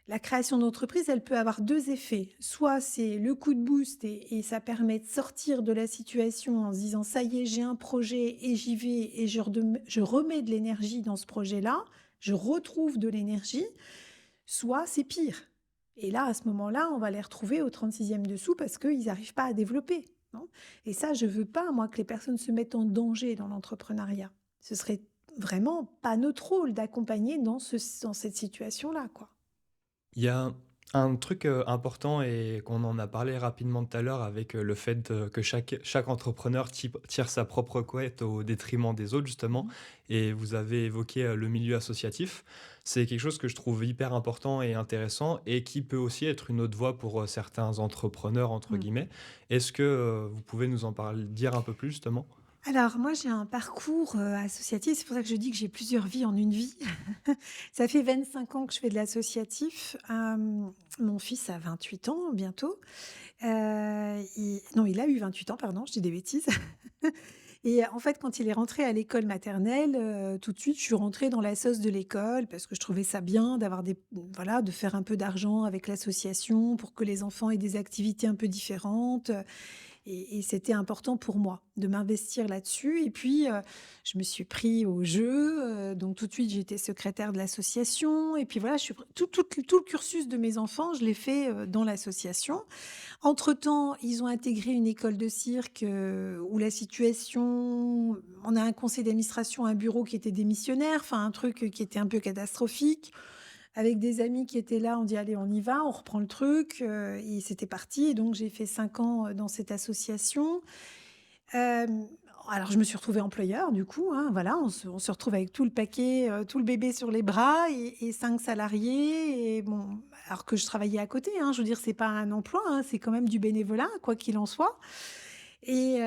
La création d'entreprise, elle peut avoir 2 effets. Soit c'est le coup de boost et ça permet de sortir de la situation en se disant: «Ça y est, j'ai un projet et j'y vais et je remets de l'énergie dans ce projet-là, je retrouve de l'énergie». Soit c'est pire. Et là, à ce moment-là, on va les retrouver au 36e dessous parce qu'ils n'arrivent pas à développer, non? Et ça, je veux pas, moi, que les personnes se mettent en danger dans l'entrepreneuriat. Ce serait vraiment pas notre rôle d'accompagner dans cette situation-là, quoi. Il y a un truc, important et qu'on en a parlé rapidement tout à l'heure avec, le fait, que chaque entrepreneur tire sa propre couette au détriment des autres justement Mmh. et vous avez évoqué, le milieu associatif. C'est quelque chose que je trouve hyper important et intéressant et qui peut aussi être une autre voie pour, «certains entrepreneurs» entre Mmh. guillemets. Est-ce que, vous pouvez nous en parler dire un peu plus justement? Alors moi, j'ai un parcours, associatif, c'est pour ça que je dis que j'ai plusieurs vies en une vie. Ça fait 25 ans que je fais de l'associatif. Mon fils a 28 ans bientôt. Il non, il a eu 28 ans, pardon, je dis des bêtises. Et en fait, quand il est rentré à l'école maternelle, tout de suite, je suis rentrée dans la sauce de l'école parce que je trouvais ça bien d'avoir voilà, de faire un peu d'argent avec l'association pour que les enfants aient des activités un peu différentes. Et c'était important pour moi de m'investir là-dessus et puis, je me suis pris au jeu, donc tout de suite j'ai été secrétaire de l'association et puis voilà, je suis tout le cursus de mes enfants, je l'ai fait, dans l'association. Entre-temps, ils ont intégré une école de cirque, où la situation on a un conseil d'administration, un bureau qui était démissionnaire, enfin un truc, qui était un peu catastrophique. Avec des amis qui étaient là, on dit: «Allez, on y va, on reprend le truc», et c'était parti et donc j'ai fait 5 ans, dans cette association. Hem, alors je me suis retrouvée employeur du coup, hein, voilà, on se retrouve avec tout le paquet, tout le bébé sur les bras et 5 salariés et bon, alors que je travaillais à côté, hein, je veux dire c'est pas un emploi, hein, c'est quand même du bénévolat, quoi qu'il en soit et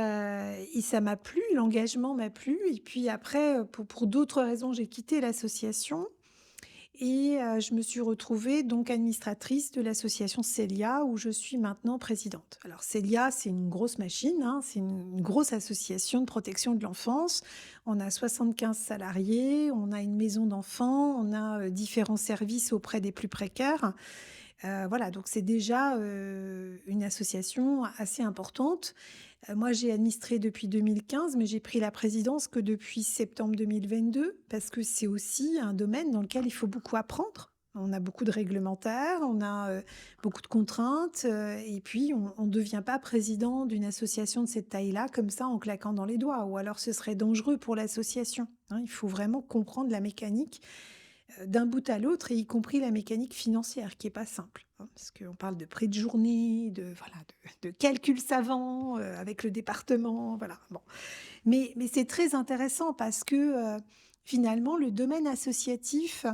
ça m'a plu, l'engagement m'a plu et puis après, pour d'autres raisons, j'ai quitté l'association et je me suis retrouvée donc administratrice de l'association Célia où je suis maintenant présidente. Alors Célia, c'est une grosse machine, hein, c'est une grosse association de protection de l'enfance. On a 75 salariés, on a une maison d'enfants, on a, différents services auprès des plus précaires. Voilà, donc c'est déjà, une association assez importante. Moi, j'ai administré depuis 2015, mais j'ai pris la présidence que depuis septembre 2022 parce que c'est aussi un domaine dans lequel il faut beaucoup apprendre. On a beaucoup de réglementaires, on a, beaucoup de contraintes, et puis on ne devient pas président d'une association de cette taille-là comme ça en claquant dans les doigts ou alors ce serait dangereux pour l'association, hein. Il faut vraiment comprendre la mécanique d'un bout à l'autre et y compris la mécanique financière qui est pas simple, hein, parce qu'on parle de prix de journée, de voilà, de calculs savants, avec le département, voilà, bon. Mais c'est très intéressant parce que, finalement le domaine associatif,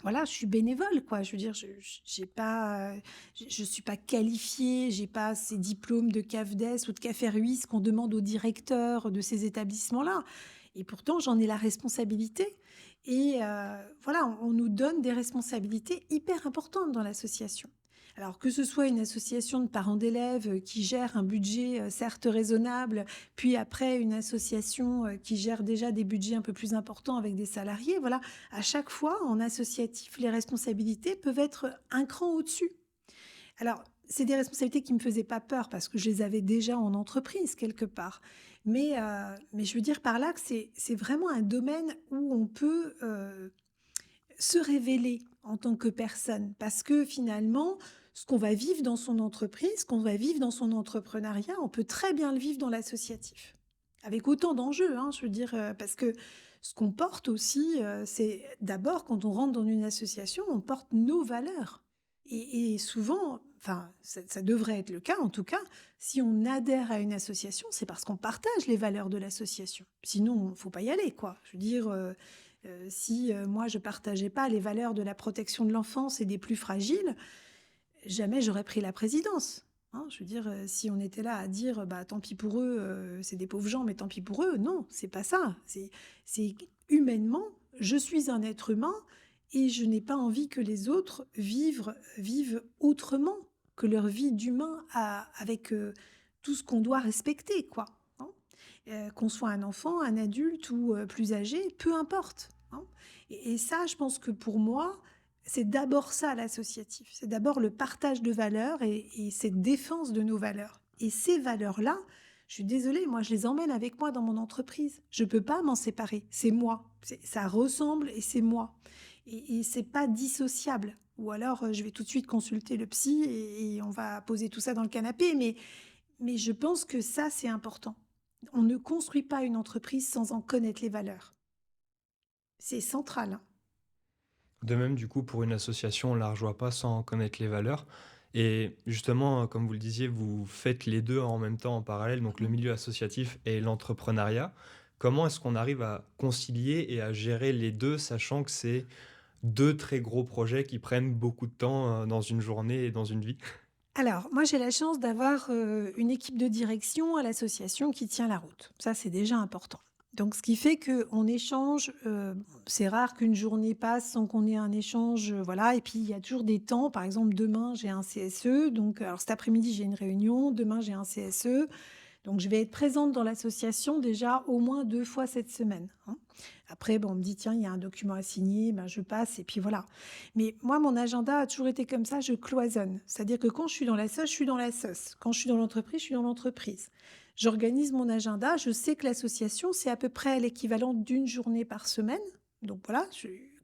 voilà, je suis bénévole quoi. Je veux dire, j'ai pas, je suis pas qualifiée, j'ai pas ces diplômes de CAFDES ou de CAFERUIS qu'on demande aux directeurs de ces établissements-là et pourtant j'en ai la responsabilité et voilà, on nous donne des responsabilités hyper importantes dans l'association. Alors que ce soit une association de parents d'élèves, qui gère un budget, certes raisonnable, puis après une association, qui gère déjà des budgets un peu plus importants avec des salariés, voilà. À chaque fois, en associatif, les responsabilités peuvent être un cran au-dessus. Alors, c'est des responsabilités qui me faisaient pas peur parce que je les avais déjà en entreprise quelque part. Mais je veux dire par là que c'est vraiment un domaine où on peut, se révéler en tant que personne. Parce que finalement, ce qu'on va vivre dans son entreprise, ce qu'on va vivre dans son entrepreneuriat, on peut très bien le vivre dans l'associatif. Avec autant d'enjeux, hein, je veux dire, parce que ce qu'on porte aussi, c'est d'abord quand on rentre dans une association, on porte nos valeurs. Et souvent, enfin, ça devrait être le cas en tout cas, si on adhère à une association, c'est parce qu'on partage les valeurs de l'association. Sinon, faut pas y aller, quoi. Je veux dire, si moi je partageais pas les valeurs de la protection de l'enfance et des plus fragiles, jamais j'aurais pris la présidence. Hein. Je veux dire, si on était là à dire, bah tant pis pour eux, c'est des pauvres gens, mais tant pis pour eux, non, c'est pas ça. C'est humainement, je suis un être humain et je n'ai pas envie que les autres vivent autrement que leur vie d'humain avec tout ce qu'on doit respecter, quoi. Hein. Qu'on soit un enfant, un adulte ou plus âgé, peu importe. Hein. Et ça, je pense que pour moi, c'est d'abord ça l'associatif. C'est d'abord le partage de valeurs et cette défense de nos valeurs. Et ces valeurs-là, je suis désolée, moi je les emmène avec moi dans mon entreprise. Je ne peux pas m'en séparer. C'est moi. Ça ressemble et c'est moi. Et c'est pas dissociable. Ou alors je vais tout de suite consulter le psy et on va poser tout ça dans le canapé. Mais je pense que ça, c'est important. On ne construit pas une entreprise sans en connaître les valeurs. C'est central, hein. De même, du coup, pour une association, on ne la rejoint pas sans connaître les valeurs. Et justement, comme vous le disiez, vous faites les 2 en même temps, en parallèle, donc le Mmh. milieu associatif et l'entrepreneuriat. Comment est-ce qu'on arrive à concilier et à gérer les 2, sachant que c'est 2 très gros projets qui prennent beaucoup de temps, dans une journée et dans une vie? Alors, moi, j'ai la chance d'avoir, une équipe de direction à l'association qui tient la route. Ça, c'est déjà important. Donc ce qui fait qu'on échange, c'est rare qu'une journée passe sans qu'on ait un échange, voilà et puis il y a toujours des temps. Par exemple, demain, j'ai un CSE, donc alors cet après-midi, j'ai une réunion, demain, j'ai un CSE. Donc je vais être présente dans l'association déjà au moins 2 fois cette semaine, hein. Après, bon, on me dit: «Tiens, il y a un document à signer», ben, je passe et puis voilà. Mais moi, mon agenda a toujours été comme ça, je cloisonne. C'est-à-dire que quand je suis dans la sauce, je suis dans la sauce. Quand je suis dans l'entreprise, je suis dans l'entreprise. J'organise mon agenda, je sais que l'association, c'est à peu près l'équivalent d'une journée par semaine. Donc voilà,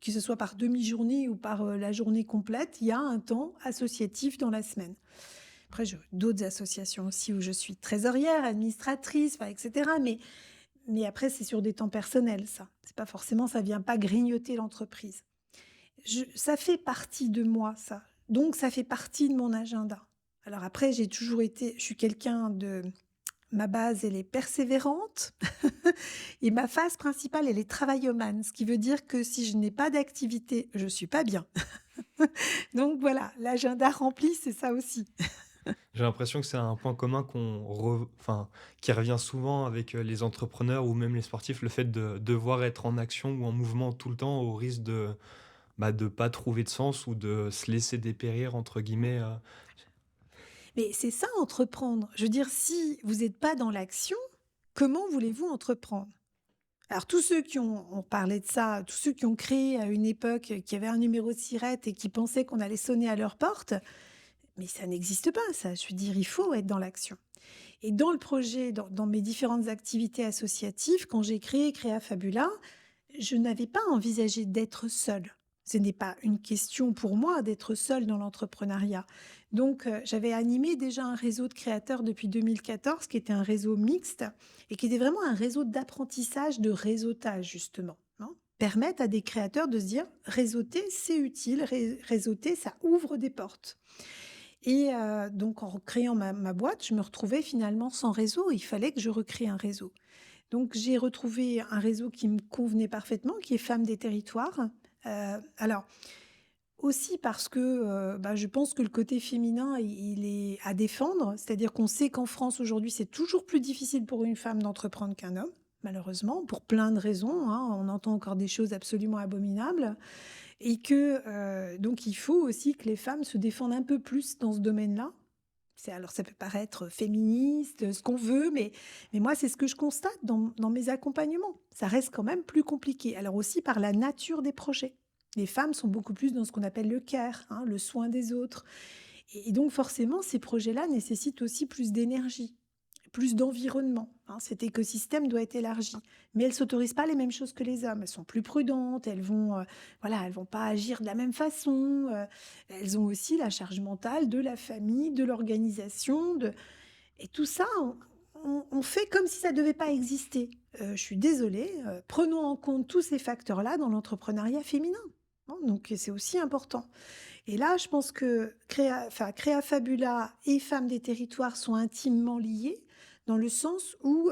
que ce soit par demi-journée ou par, la journée complète, il y a un temps associatif dans la semaine. Après, j'ai d'autres associations aussi où je suis trésorière, administratrice, enfin, et cetera. Mais après, c'est sur des temps personnels, ça. C'est pas forcément, ça vient pas grignoter l'entreprise. Ça fait partie de moi, ça. Donc, ça fait partie de mon agenda. Alors après, je suis quelqu'un de, ma base, elle est persévérante. Et ma phase principale, elle est travaillomane. Ce qui veut dire que si je n'ai pas d'activité, je suis pas bien. Donc voilà, l'agenda rempli, c'est ça aussi. J'ai l'impression que c'est un point commun enfin, qui revient souvent avec les entrepreneurs ou même les sportifs, le fait de devoir être en action ou en mouvement tout le temps au risque de pas trouver de sens ou de se laisser «dépérir» entre guillemets. Mais c'est ça entreprendre. Je veux dire, si vous n'êtes pas dans l'action, comment voulez-vous entreprendre? Alors tous ceux qui ont parlé de ça, tous ceux qui ont créé à une époque, qui avaient un numéro de SIRET et qui pensaient qu'on allait sonner à leur porte, mais ça n'existe pas ça. Je veux dire, il faut être dans l'action. Et dans le projet, dans mes différentes activités associatives, quand j'ai créé Créa Fabula, je n'avais pas envisagé d'être seule. Ce n'est pas une question pour moi d'être seule dans l'entrepreneuriat. Donc, j'avais animé déjà un réseau de créateurs depuis 2014, qui était un réseau mixte et qui était vraiment un réseau d'apprentissage, de réseautage justement, hein. Permettre à des créateurs de se dire: «Réseauter, c'est utile, réseauter, ça ouvre des portes». Et donc en créant ma boîte, je me retrouvais finalement sans réseau. Il fallait que je recrée un réseau. Donc j'ai retrouvé un réseau qui me convenait parfaitement, qui est Femmes des Territoires. Alors aussi parce que, bah, je pense que le côté féminin, il est à défendre. C'est-à-dire qu'on sait qu'en France aujourd'hui, c'est toujours plus difficile pour une femme d'entreprendre qu'un homme, malheureusement, pour plein de raisons, hein. On entend encore des choses absolument abominables et que, donc il faut aussi que les femmes se défendent un peu plus dans ce domaine-là. Alors ça peut paraître féministe, ce qu'on veut, mais moi, c'est ce que je constate dans mes accompagnements. Ça reste quand même plus compliqué. Alors aussi par la nature des projets. Les femmes sont beaucoup plus dans ce qu'on appelle le care, hein, le soin des autres. Et donc forcément, ces projets-là nécessitent aussi plus d'énergie, plus d'environnement, hein. Cet écosystème doit être élargi. Mais elles ne s'autorisent pas les mêmes choses que les hommes. Elles sont plus prudentes, elles vont pas agir de la même façon. Elles ont aussi la charge mentale de la famille, de l'organisation. Et tout ça, on fait comme si ça ne devait pas exister. Je suis désolée, prenons en compte tous ces facteurs-là dans l'entrepreneuriat féminin, hein. Donc c'est aussi important. Et là, je pense que Créa Fabula et Femmes des Territoires sont intimement liés dans le sens où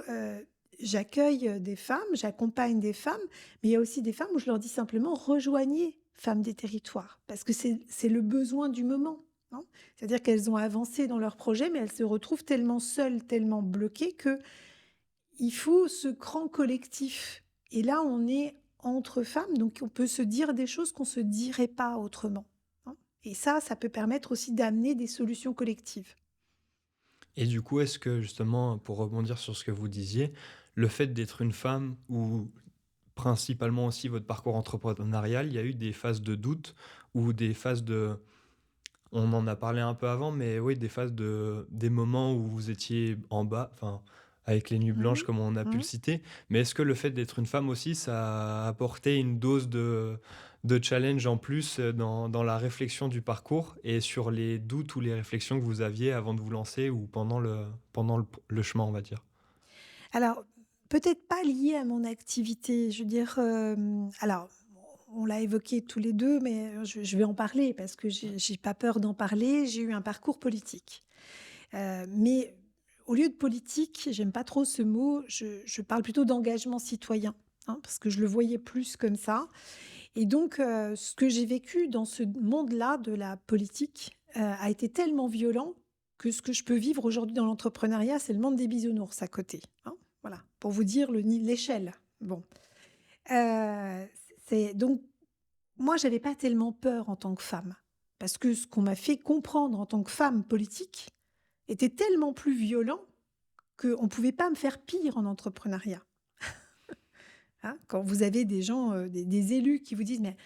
j'accueille des femmes, j'accompagne des femmes, mais il y a aussi des femmes où je leur dis simplement rejoignez Femmes des Territoires parce que c'est le besoin du moment, hein. C'est-à-dire qu'elles ont avancé dans leur projet, mais elles se retrouvent tellement seules, tellement bloquées que il faut ce cran collectif. Et là, on est entre femmes, donc on peut se dire des choses qu'on ne se dirait pas autrement, hein. Et ça peut permettre aussi d'amener des solutions collectives. Et du coup, est-ce que justement, pour rebondir sur ce que vous disiez, le fait d'être une femme ou principalement aussi votre parcours entrepreneurial, il y a eu des phases de doute ou des phases de on en a parlé un peu avant, mais oui, des moments où vous étiez en bas, enfin, avec les nuits blanches Mmh. comme on a pu le Mmh. citer. Mais est-ce que le fait d'être une femme aussi, ça a apporté une dose de challenge en plus, dans la réflexion du parcours et sur les doutes ou les réflexions que vous aviez avant de vous lancer ou pendant le chemin, on va dire? Alors, peut-être pas lié à mon activité. Je veux dire, alors, on l'a évoqué tous les 2, mais je vais en parler parce que j'ai pas peur d'en parler. J'ai eu un parcours politique. Mais au lieu de politique, j'aime pas trop ce mot, je parle plutôt d'engagement citoyen, hein, parce que je le voyais plus comme ça. Et donc, ce que j'ai vécu dans ce monde-là de la politique, a été tellement violent que ce que je peux vivre aujourd'hui dans l'entrepreneuriat, c'est le monde des bisounours à côté, hein. Voilà, pour vous dire l'échelle. Bon, c'est donc moi, j'avais pas tellement peur en tant que femme, parce que ce qu'on m'a fait comprendre en tant que femme politique était tellement plus violent qu'on ne pouvait pas me faire pire en entrepreneuriat, hein. Quand vous avez des gens, des élus qui vous disent: «Mais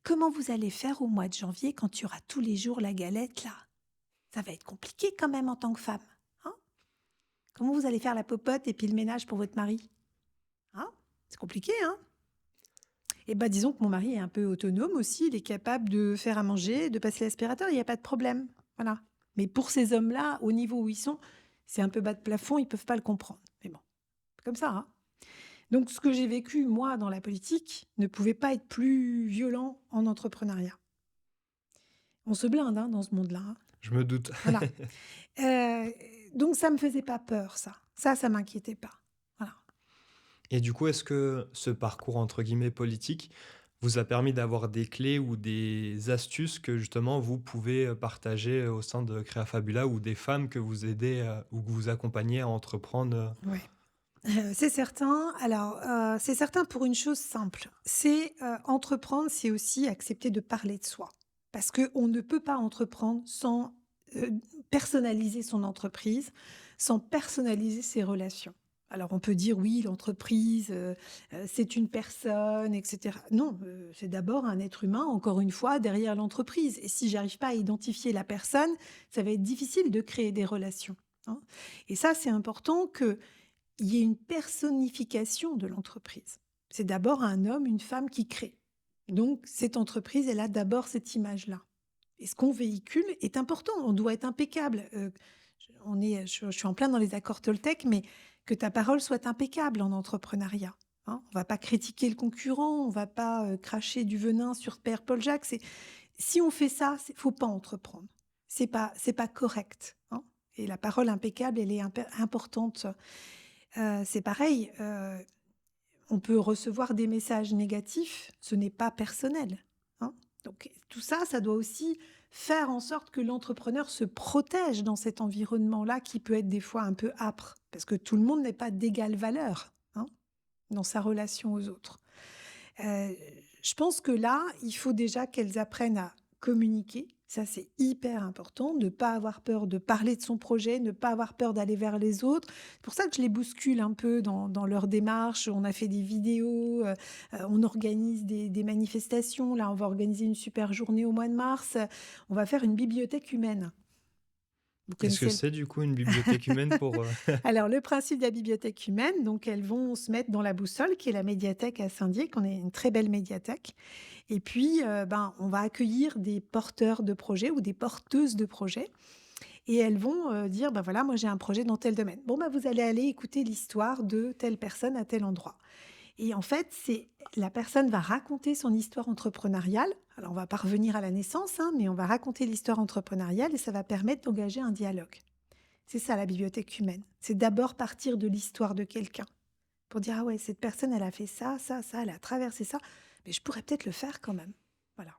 comment vous allez faire au mois de janvier quand il y aura tous les jours la galette là? Ça va être compliqué quand même en tant que femme, hein? Comment vous allez faire la popote et puis le ménage pour votre mari? Hein? C'est compliqué, hein?» Et bah, disons que mon mari est un peu autonome aussi, il est capable de faire à manger, de passer l'aspirateur, il y a pas de problème, voilà. Mais pour ces hommes-là, au niveau où ils sont, c'est un peu bas de plafond, ils peuvent pas le comprendre. Mais bon, c'est comme ça, hein. Donc ce que j'ai vécu, moi, dans la politique, ne pouvait pas être plus violent en entrepreneuriat. On se blinde, hein, dans ce monde-là, hein. Je me doute. Voilà. Heu, donc ça me faisait pas peur ça. Ça m'inquiétait pas. Voilà. Et du coup, est-ce que ce parcours entre guillemets «politique» vous a permis d'avoir des clés ou des astuces que justement vous pouvez, partager, au sein de Créafabula ou des femmes que vous aidez, ou que vous accompagnez à entreprendre, Ouais. C'est certain. Alors, c'est certain pour une chose simple, c'est, entreprendre, c'est aussi accepter de parler de soi. Parce qu'on ne peut pas entreprendre sans, heu, personnaliser son entreprise, sans personnaliser ses relations. Alors on peut dire: «Oui, l'entreprise, c'est une personne et cetera». Non, c'est d'abord un être humain, encore une fois, derrière l'entreprise et si j'arrive pas à identifier la personne, ça va être difficile de créer des relations, hein, et ça, c'est important que il y ait une personnification de l'entreprise. C'est d'abord un homme, une femme qui crée. Donc cette entreprise, elle a d'abord cette image-là. Et ce qu'on véhicule est important, on doit être impeccable. Je suis en plein dans les accords Toltec, mais que ta parole soit impeccable en entrepreneuriat, hein. On va pas critiquer le concurrent, on va pas cracher du venin sur Père Paul Jacques. Si on fait ça, il faut pas entreprendre. C'est pas correct, hein. Et la parole impeccable, elle est importante. C'est pareil, on peut recevoir des messages négatifs, ce n'est pas personnel, hein. Donc tout ça, ça doit aussi faire en sorte que l'entrepreneur se protège dans cet environnement-là qui peut être des fois un peu âpre, parce que tout le monde n'est pas d'égale valeur, hein, dans sa relation aux autres. Heu, je pense que là, il faut déjà qu'elles apprennent à communiquer. Ça, c'est hyper important, ne pas avoir peur de parler de son projet, ne pas avoir peur d'aller vers les autres. C'est pour ça que je les bouscule un peu dans leur démarche. On a fait des vidéos, on organise des manifestations. Là, on va organiser une super journée au mois de mars. On va faire une bibliothèque humaine. Vous Qu'est-ce que connaissez c'est du coup une bibliothèque humaine pour, Alors, le principe de la bibliothèque humaine, donc elles vont se mettre dans la Boussole, qui est la médiathèque à Saint-Dié, qu'on est une très belle médiathèque. Et puis, ben, on va accueillir des porteurs de projets ou des porteuses de projets. Et elles vont dire, ben voilà, moi j'ai un projet dans tel domaine. Bon, ben, vous allez aller écouter l'histoire de telle personne à tel endroit. Et en fait, c'est la personne va raconter son histoire entrepreneuriale. Alors, on va pas revenir à la naissance, hein, mais on va raconter l'histoire entrepreneuriale et ça va permettre d'engager un dialogue. C'est ça la bibliothèque humaine. C'est d'abord partir de l'histoire de quelqu'un pour dire: «Ah ouais, cette personne, elle a fait ça, ça, ça, elle a traversé ça, mais je pourrais peut-être le faire quand même». Voilà.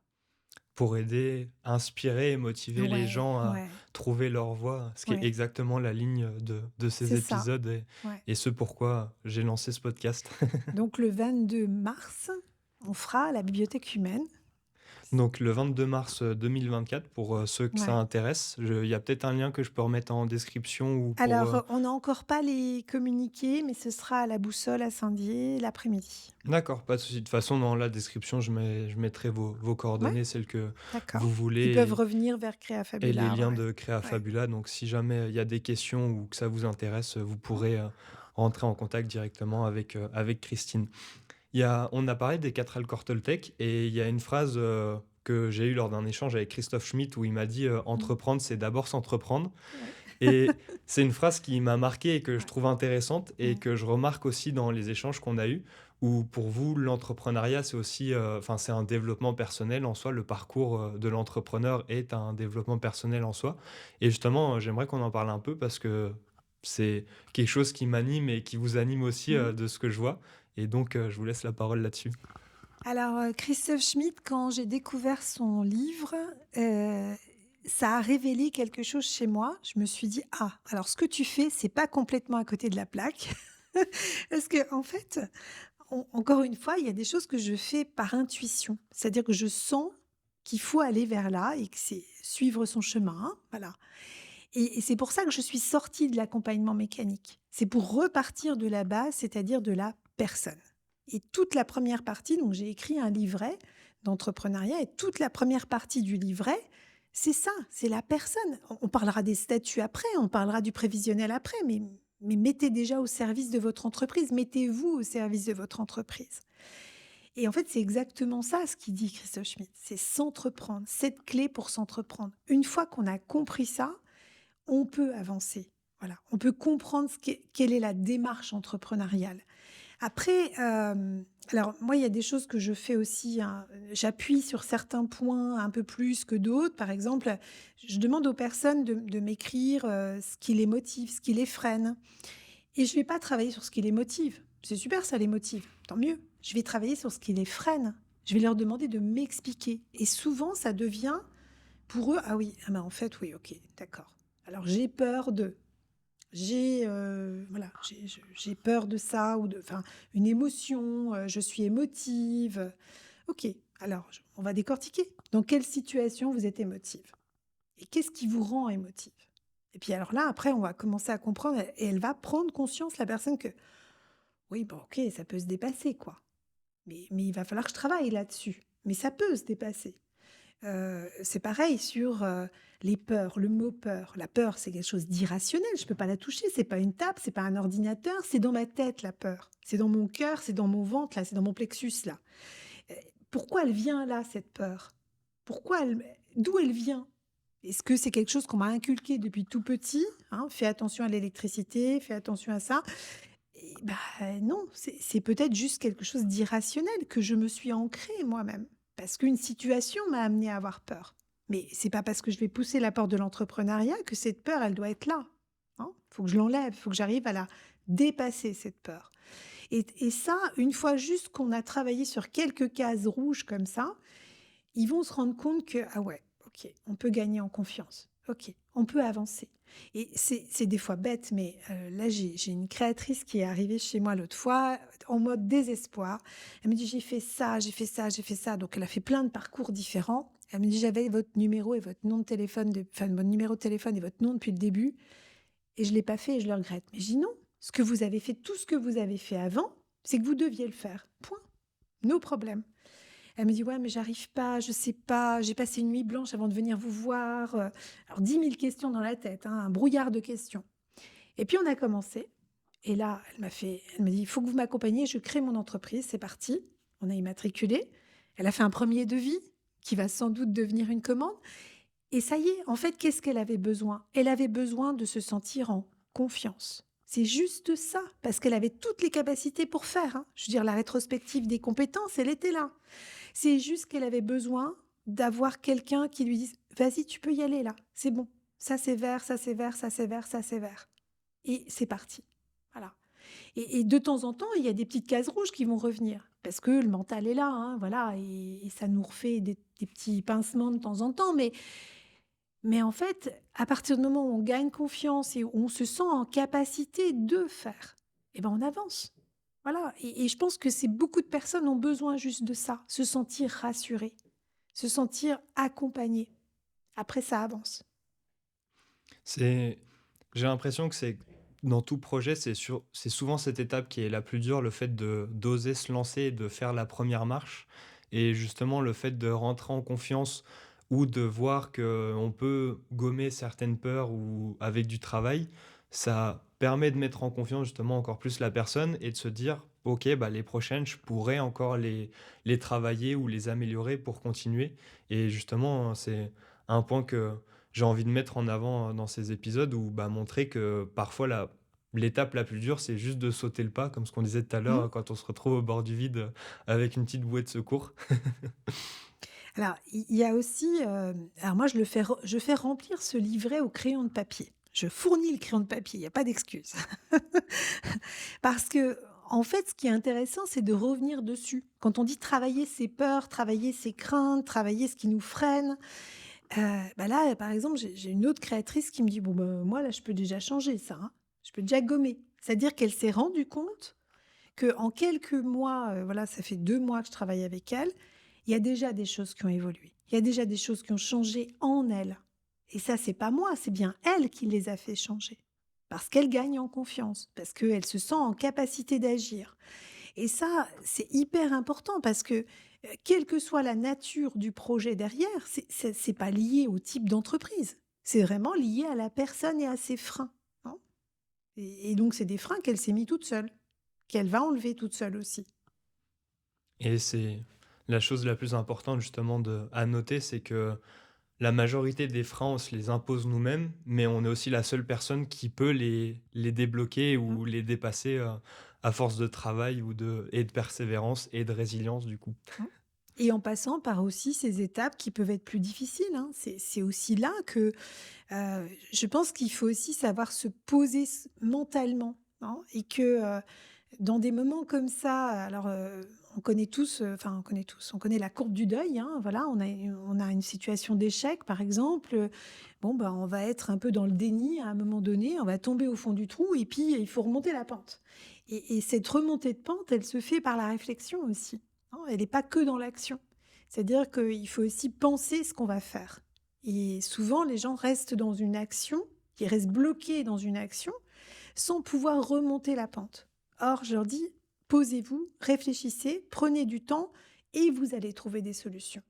pour aider, inspirer et motiver les Ouais, gens à ouais, trouver leur voie, ce qui est ouais, exactement la ligne de ces c'est ça. épisodes Ouais. et ce pourquoi j'ai lancé ce podcast. Donc le 22 mars, on fera la bibliothèque humaine. Donc le 22 mars, 2024 pour, ceux que ça Ouais. intéresse. Je Il y a peut-être un lien que je peux remettre en description ou pour, Alors, on n'a encore pas les communiqués, mais ce sera à la Boussole à Saint-Dié l'après-midi. d'accord, pas de souci. De toute façon, dans la description, je mettrai vos Ouais, coordonnées, celles que vous d'accord. Ils peuvent voulez revenir vers et les Créafabula, ouais, liens ouais. de Ouais, Créafabula. Donc si jamais il y a des questions ou que ça vous intéresse, vous pourrez, rentrer en contact directement avec Christine. On a parlé des 4 accords Toltec et il y a une phrase, que j'ai eue lors d'un échange avec Christophe Schmitt où il m'a dit, mmh, «Entreprendre, c'est d'abord s'entreprendre». ouais, Et c'est une phrase qui m'a marqué et que je ouais, trouve intéressante et mmh. que je remarque aussi dans les échanges qu'on a eus, où pour vous, l'entrepreneuriat, c'est aussi, enfin, c'est un développement personnel en soi. Le parcours, de l'entrepreneur est un développement personnel en soi. Et justement, j'aimerais qu'on en parle un peu parce que c'est quelque chose qui m'anime et qui vous anime aussi, Mmh. de ce que je vois. Et donc, je vous laisse la parole là-dessus. Alors, Christophe Schmitt, quand j'ai découvert son livre, heu, ça a révélé quelque chose chez moi. Je me suis dit: «Ah, alors ce que tu fais, c'est pas complètement à côté de la plaque». Parce que en fait, encore une fois, il y a des choses que je fais par intuition. C'est-à-dire que je sens qu'il faut aller vers là et que c'est suivre son chemin, voilà. Et c'est pour ça que je suis sortie de l'accompagnement mécanique. C'est pour repartir de la base, c'est-à-dire de la personne. Et toute la première partie, donc j'ai écrit un livret d'entrepreneuriat et toute la première partie du livret, c'est ça, c'est la personne. On parlera des statuts après, on parlera du prévisionnel après, mais mettez déjà au service de votre entreprise, mettez-vous au service de votre entreprise. Et en fait, c'est exactement ça ce qu'il dit Christophe Schmitt, c'est s'entreprendre, cette clé pour s'entreprendre. Une fois qu'on a compris ça, on peut avancer. Voilà, on peut comprendre quelle est la démarche entrepreneuriale. Après, alors moi, il y a des choses que je fais aussi, hein. J'appuie sur certains points un peu plus que d'autres. Par exemple, je demande aux personnes de m'écrire ce qui les motive, ce qui les freine. Et je ne vais pas travailler sur ce qui les motive. C'est super, ça les motive, tant mieux. Je vais travailler sur ce qui les freine. Je vais leur demander de m'expliquer. Et souvent, ça devient pour eux, ah oui, ah ben en fait, oui, ok, d'accord. Alors j'ai peur de, voilà, j'ai peur de ça ou de, enfin, une émotion, je suis émotive. Ok, alors on va décortiquer. Dans quelle situation vous êtes émotive? Et qu'est-ce qui vous rend émotive? Et puis alors là, après, on va commencer à comprendre et elle va prendre conscience, la personne, que oui, bon, ok, ça peut se dépasser, quoi. Mais il va falloir que je travaille là-dessus. Mais ça peut se dépasser. C'est pareil sur, les peurs, le mot peur. La peur, c'est quelque chose d'irrationnel, je ne peux pas la toucher, c'est pas une table, c'est pas un ordinateur, c'est dans ma tête la peur. C'est dans mon cœur, c'est dans mon ventre là, c'est dans mon plexus là. Heu, Pourquoi elle vient là cette peur? Pourquoi elle D'où elle vient? Est-ce que c'est quelque chose qu'on m'a inculqué depuis tout petit, hein? Fais attention à l'électricité, fais attention à ça. Et bah, non, c'est peut-être juste quelque chose d'irrationnel que je me suis ancrée moi-même. Parce qu'une situation m'a amenée à avoir peur. Mais c'est pas parce que je vais pousser la porte de l'entrepreneuriat que cette peur, elle doit être là. Hein. Faut que je l'enlève, faut que j'arrive à la dépasser, cette peur. Et ça, une fois juste qu'on a travaillé sur quelques cases rouges comme ça, ils vont se rendre compte que, ah ouais, ok, on peut gagner en confiance. Ok, on peut avancer. Et c'est des fois bête, mais là, j'ai une créatrice qui est arrivée chez moi l'autre fois en mode désespoir. Elle me dit, j'ai fait ça, j'ai fait ça, j'ai fait ça. Donc, elle a fait plein de parcours différents. Elle me dit, j'avais votre numéro et votre nom de téléphone, enfin, votre numéro de téléphone et votre nom depuis le début. Et je ne l'ai pas fait et je le regrette. Mais je dis non, ce que vous avez fait, tout ce que vous avez fait avant, c'est que vous deviez le faire. Point. No problème. Elle me dit: «Ouais, mais j'arrive pas, je sais pas, j'ai passé une nuit blanche avant de venir vous voir», alors 10 000 questions dans la tête, hein, un brouillard de questions. Et puis on a commencé et là, elle m'a dit: «Il faut que vous m'accompagniez, je crée mon entreprise, c'est parti». On a immatriculé. Elle a fait un premier devis qui va sans doute devenir une commande et ça y est, en fait, qu'est-ce qu'elle avait besoin? Elle avait besoin de se sentir en confiance. C'est juste ça, parce qu'elle avait toutes les capacités pour faire, hein. Je veux dire, la rétrospective des compétences, elle était là. C'est juste qu'elle avait besoin d'avoir quelqu'un qui lui dise: «Vas-y, tu peux y aller là, c'est bon. Ça c'est vert, ça c'est vert, ça c'est vert, ça c'est vert» et c'est parti. Voilà. Et de temps en temps, il y a des petites cases rouges qui vont revenir parce que le mental est là, hein, voilà et ça nous refait des petits pincements de temps en temps mais en fait, à partir du moment où on gagne confiance et où on se sent en capacité de faire, eh ben, on avance. Voilà et je pense que c'est beaucoup de personnes ont besoin juste de ça, se sentir rassurées, se sentir accompagnées. Après ça avance. C'est j'ai l'impression que c'est dans tout projet, c'est souvent cette étape qui est la plus dure, le fait de d'oser se lancer et de faire la première marche et justement le fait de rentrer en confiance ou de voir qu'on peut gommer certaines peurs ou avec du travail, ça permet de mettre en confiance justement encore plus la personne et de se dire: «OK, bah, les prochaines, je pourrais encore les travailler ou les améliorer pour continuer» et justement, c'est un point que j'ai envie de mettre en avant, dans ces épisodes où, bah, montrer que parfois l'étape la plus dure, c'est juste de sauter le pas, comme ce qu'on disait tout à l'heure, Mmh. quand on se retrouve au bord du vide, avec une petite bouée de secours. Alors il y a aussi, alors moi je fais remplir ce livret au crayon de papier. Je fournis le crayon de papier, il y a pas d'excuse. Parce que en fait, ce qui est intéressant, c'est de revenir dessus. Quand on dit travailler ses peurs, travailler ses craintes, travailler ce qui nous freine, Bah, là, par exemple, j'ai une autre créatrice qui me dit: «Bon, bah, moi, là, je peux déjà changer ça, hein. Je peux déjà gommer». C'est-à-dire qu'elle s'est rendue compte qu'en quelques mois, voilà, ça fait 2 mois que je travaille avec elle, il y a déjà des choses qui ont évolué. Il y a déjà des choses qui ont changé en elle et ça, c'est pas moi, c'est bien elle qui les a fait changer. Parce qu'elle gagne en confiance, parce qu'elle se sent en capacité d'agir et ça, c'est hyper important parce que, quelle que soit la nature du projet derrière, c'est pas lié au type d'entreprise. C'est vraiment lié à la personne et à ses freins, hein, et donc c'est des freins qu'elle s'est mis toute seule, qu'elle va enlever toute seule aussi. Et c'est la chose la plus importante justement à noter, c'est que la majorité des freins, on se les impose nous-mêmes, mais on est aussi la seule personne qui peut les débloquer Mmh. ou les dépasser, à force de travail et de persévérance et de résilience du coup. Mmh. Et en passant par aussi ces étapes qui peuvent être plus difficiles, hein. C'est aussi là que, je pense qu'il faut aussi savoir se poser mentalement, hein, et que, dans des moments comme ça, alors, on connaît tous, enfin on connaît tous, on connaît la courbe du deuil, hein, voilà, on a une situation d'échec par exemple, bon, ben, on va être un peu dans le déni à un moment donné, on va tomber au fond du trou et puis il faut remonter la pente et cette remontée de pente, elle se fait par la réflexion aussi, hein, elle n'est pas que dans l'action. C'est-à-dire qu'il faut aussi penser ce qu'on va faire et souvent les gens restent dans une action, ils restent bloqués dans une action sans pouvoir remonter la pente. Or, je leur dis, posez-vous, réfléchissez, prenez du temps et vous allez trouver des solutions.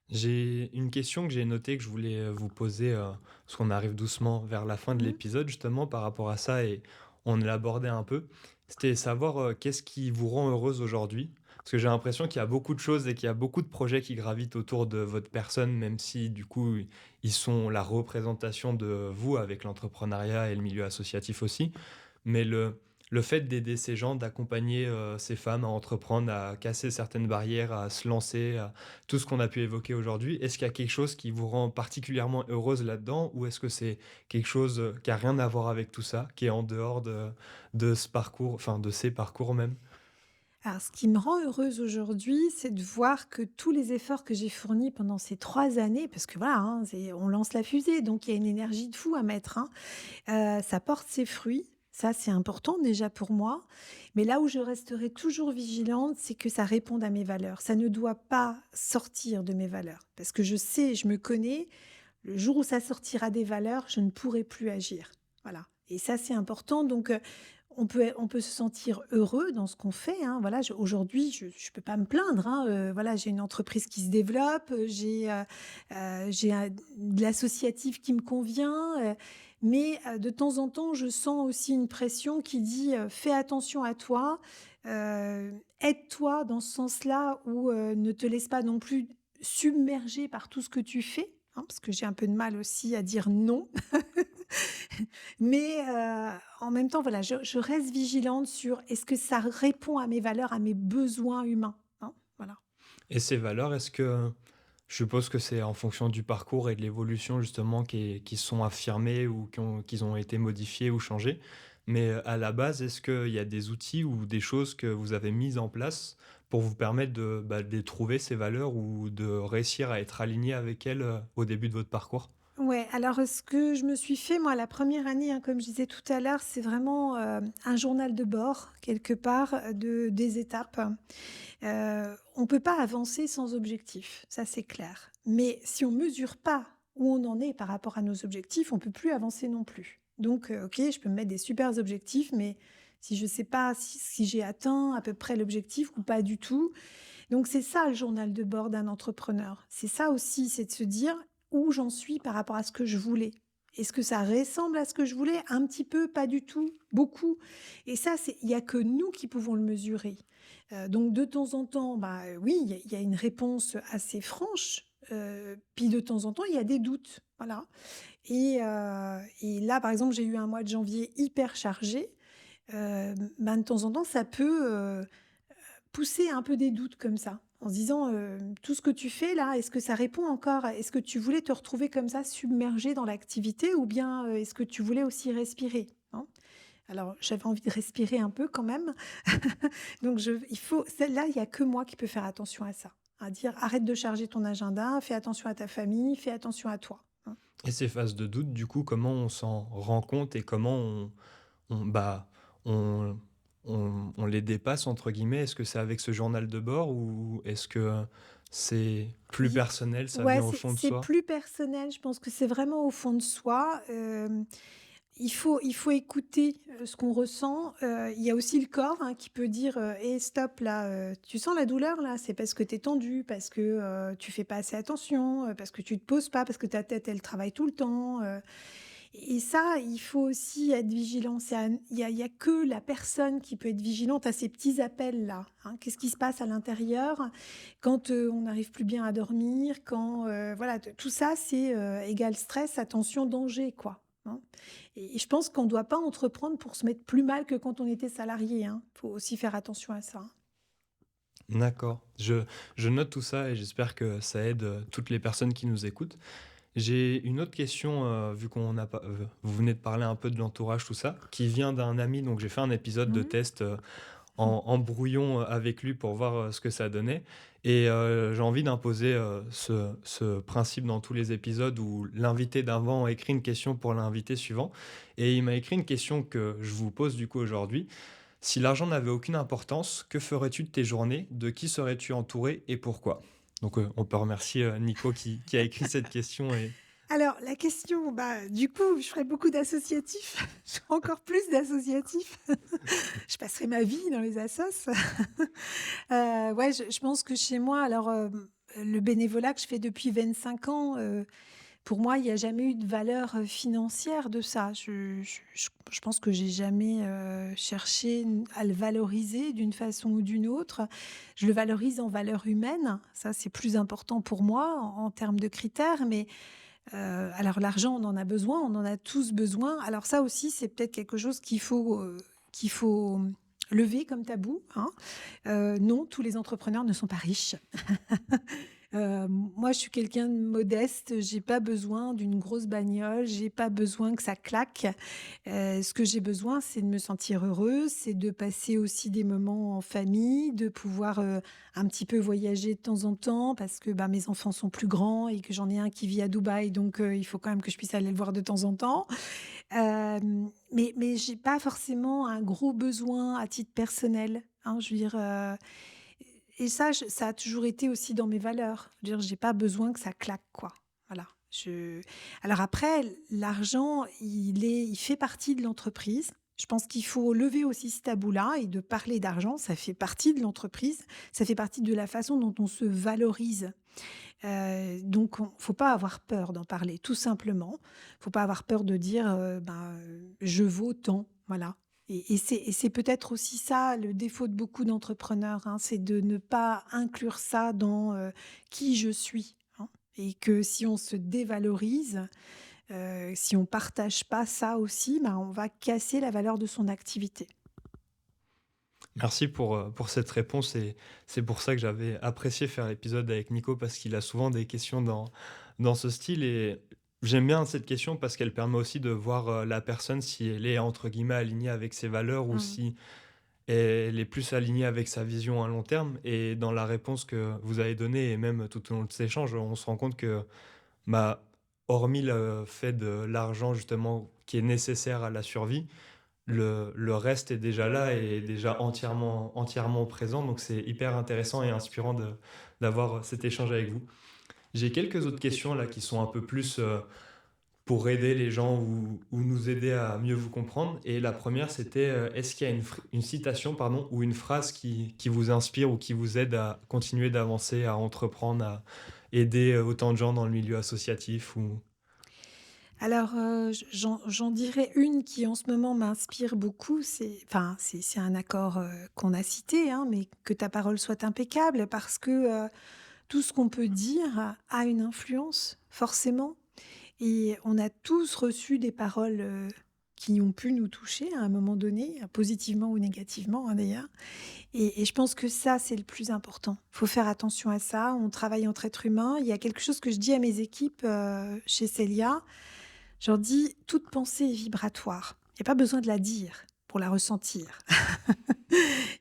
J'ai une question que j'ai notée que je voulais, vous poser, parce qu'on arrive doucement vers la fin de Mmh. l'épisode justement par rapport à ça et on l'a abordé un peu. C'était savoir, qu'est-ce qui vous rend heureuse aujourd'hui? Parce que j'ai l'impression qu'il y a beaucoup de choses et qu'il y a beaucoup de projets qui gravitent autour de votre personne, même si du coup, ils sont la représentation de vous avec l'entrepreneuriat et le milieu associatif aussi. Mais le fait d'aider ces gens, d'accompagner, ces femmes à entreprendre, à casser certaines barrières, à se lancer, à tout ce qu'on a pu évoquer aujourd'hui, est-ce qu'il y a quelque chose qui vous rend particulièrement heureuse là-dedans? Ou est-ce que c'est quelque chose, qui a rien à voir avec tout ça, qui est en dehors de ce parcours, enfin de ces parcours même? Alors, ce qui me rend heureuse aujourd'hui, c'est de voir que tous les efforts que j'ai fournis pendant ces 3 années, parce que voilà, hein, on lance la fusée, donc il y a une énergie de fou à mettre, hein, ça porte ses fruits. Ça, c'est important déjà pour moi. Mais là où je resterai toujours vigilante, c'est que ça réponde à mes valeurs. Ça ne doit pas sortir de mes valeurs. Parce que je sais, je me connais, le jour où ça sortira des valeurs, je ne pourrai plus agir. Voilà. Et ça, c'est important. Donc, on peut se sentir heureux dans ce qu'on fait, hein. Voilà, aujourd'hui, je ne peux pas me plaindre, hein. Voilà, j'ai une entreprise qui se développe, j'ai de l'associatif qui me convient, mais de temps en temps, je sens aussi une pression qui dit, «Fais attention à toi, aide-toi dans ce sens-là ou ne te laisse pas non plus submerger par tout ce que tu fais», hein, parce que j'ai un peu de mal aussi à dire non. Mais en même temps, voilà, je reste vigilante sur est-ce que ça répond à mes valeurs, à mes besoins humains, hein? Voilà. Et ces valeurs, est-ce que je suppose que c'est en fonction du parcours et de l'évolution justement qui sont affirmées ou qui ont été modifiées ou changées. Mais, à la base, est-ce qu'il y a des outils ou des choses que vous avez mises en place pour vous permettre de les trouver ces valeurs ou de réussir à être aligné avec elles, au début de votre parcours? Ouais, alors, ce que je me suis fait, moi, la première année, hein, comme je disais tout à l'heure, c'est vraiment, un journal de bord, quelque part, de des étapes. On peut pas avancer sans objectif, ça, c'est clair. Mais si on mesure pas où on en est par rapport à nos objectifs, on peut plus avancer non plus. Donc, OK, je peux me mettre des supers objectifs, mais si je sais pas si j'ai atteint à peu près l'objectif ou pas du tout. Donc c'est ça le journal de bord d'un entrepreneur. C'est ça aussi, c'est de se dire où j'en suis par rapport à ce que je voulais. Est-ce que ça ressemble à ce que je voulais? Un petit peu, pas du tout, beaucoup. Et ça, il y a que nous qui pouvons le mesurer. Donc de temps en temps, bah, oui, il y a une réponse assez franche, puis de temps en temps, il y a des doutes, voilà. Et là, par exemple, j'ai eu un mois de janvier hyper chargé, ben, de temps en temps, ça peut, pousser un peu des doutes comme ça, en se disant, «Tout ce que tu fais là, est-ce que ça répond encore? Est-ce que tu voulais te retrouver comme ça submergé dans l'activité ou bien, est-ce que tu voulais aussi respirer?» Hein? Alors j'avais envie de respirer un peu quand même, donc il faut celle-là, il y a que moi qui peux faire attention à ça, à dire: «Arrête de charger ton agenda, fais attention à ta famille, fais attention à toi», hein. Et ces phases de doute, du coup, comment on s'en rend compte et comment bah, on on les «dépasse» entre guillemets? Est-ce que c'est avec ce journal de bord ou est-ce que c'est plus Il personnel, ça Ouais, vient au c'est fond de c'est soi? plus personnel, je pense que c'est vraiment au fond de soi. Il faut écouter, ce qu'on ressent. Il y a aussi le corps, hein, qui peut dire, «Hé stop là, tu sens la douleur là? C'est parce que tu es tendu, parce que, tu fais pas assez attention, parce que tu te poses pas, parce que ta tête elle travaille tout le temps», et ça, il faut aussi être vigilant. C'est à il y a que la personne qui peut être vigilante à ces petits appels là, hein. Qu'est-ce qui se passe à l'intérieur quand, on n'arrive plus bien à dormir, quand, voilà, tout ça c'est, égale stress, attention, danger quoi, hein. Et je pense qu'on ne doit pas entreprendre pour se mettre plus mal que quand on était salarié, hein. Faut aussi faire attention à ça, hein. D'accord. Je note tout ça et j'espère que ça aide, toutes les personnes qui nous écoutent. J'ai une autre question, vu qu'on a pas vous venez de parler un peu de l'entourage, tout ça, qui vient d'un ami, donc j'ai fait un épisode de Mmh. test, en brouillon, avec lui pour voir, ce que ça donnait et j'ai envie d'imposer, ce principe dans tous les épisodes où l'invité d'avant écrit une question pour l'invité suivant et il m'a écrit une question que je vous pose du coup aujourd'hui. Si l'argent n'avait aucune importance, que ferais-tu de tes journées? De qui serais-tu entouré et pourquoi? Donc, on peut remercier, Nico qui a écrit cette question et Alors la question, bah, du coup, je ferai beaucoup d'associatifs, je ferai encore plus d'associatifs. Je passerai ma vie dans les assos. Ouais, je pense que chez moi alors, le bénévolat que je fais depuis 25 ans, pour moi, il y a jamais eu de valeur, financière de ça. Je pense que j'ai jamais, cherché à le valoriser d'une façon ou d'une autre. Je le valorise en valeur humaine, ça c'est plus important pour moi en termes de critères, mais alors l'argent, on en a besoin, on en a tous besoin. Alors ça aussi, c'est peut-être quelque chose qu'il faut lever comme tabou, hein. Non, tous les entrepreneurs ne sont pas riches. Moi, je suis quelqu'un de modeste, j'ai pas besoin d'une grosse bagnole, j'ai pas besoin que ça claque. Ce que j'ai besoin, c'est de me sentir heureuse, c'est de passer aussi des moments en famille, de pouvoir, un petit peu voyager de temps en temps parce que, bah, mes enfants sont plus grands et que j'en ai un qui vit à Dubaï, donc il faut quand même que je puisse aller le voir de temps en temps. Mais j'ai pas forcément un gros besoin à titre personnel, hein. Je veux dire, et ça a toujours été aussi dans mes valeurs. Je veux dire, j'ai pas besoin que ça claque, quoi. Voilà. Alors après, l'argent, il fait partie de l'entreprise. Je pense qu'il faut lever aussi ce tabou-là et de parler d'argent, ça fait partie de l'entreprise. Ça fait partie de la façon dont on se valorise. Donc faut pas avoir peur d'en parler, tout simplement. Faut pas avoir peur de dire, ben, «Je vaux tant», voilà. Et c'est peut-être aussi ça le défaut de beaucoup d'entrepreneurs, hein, c'est de ne pas inclure ça dans, qui je suis, hein, et que si on se dévalorise, si on partage pas ça aussi, ben, on va casser la valeur de son activité. merci pour cette réponse et c'est pour ça que j'avais apprécié faire l'épisode avec Nico parce qu'il a souvent des questions dans ce style et j'aime bien cette question parce qu'elle permet aussi de voir, la personne si elle est entre guillemets «alignée avec ses valeurs» ou Mmh. si elle est plus alignée avec sa vision à long terme et dans la réponse que vous avez donnée et même tout au long de cet échange, on se rend compte que, bah, hormis le fait de l'argent justement qui est nécessaire à la survie, le reste est déjà là et est déjà entièrement présent, donc c'est hyper intéressant et inspirant d'avoir cet échange avec vous. J'ai quelques autres questions là qui sont un peu plus, pour aider les gens ou nous aider à mieux vous comprendre et la première c'était, est-ce qu'il y a une citation pardon ou une phrase qui vous inspire ou qui vous aide à continuer d'avancer, à entreprendre, à aider, autant de gens dans le milieu associatif ou Alors, j'en dirais une qui en ce moment m'inspire beaucoup, c'est un accord, qu'on a cité, hein, mais que ta parole soit impeccable parce que, tout ce qu'on peut dire a une influence, forcément. Et on a tous reçu des paroles, qui ont pu nous toucher à un moment donné, positivement ou négativement, hein, d'ailleurs. Et je pense que ça, c'est le plus important. Il faut faire attention à ça. On travaille entre êtres humains. Il y a quelque chose que je dis à mes équipes, chez Célia, je leur dis: «Toute pensée est vibratoire». Il y a pas besoin de la dire. pour la ressentir.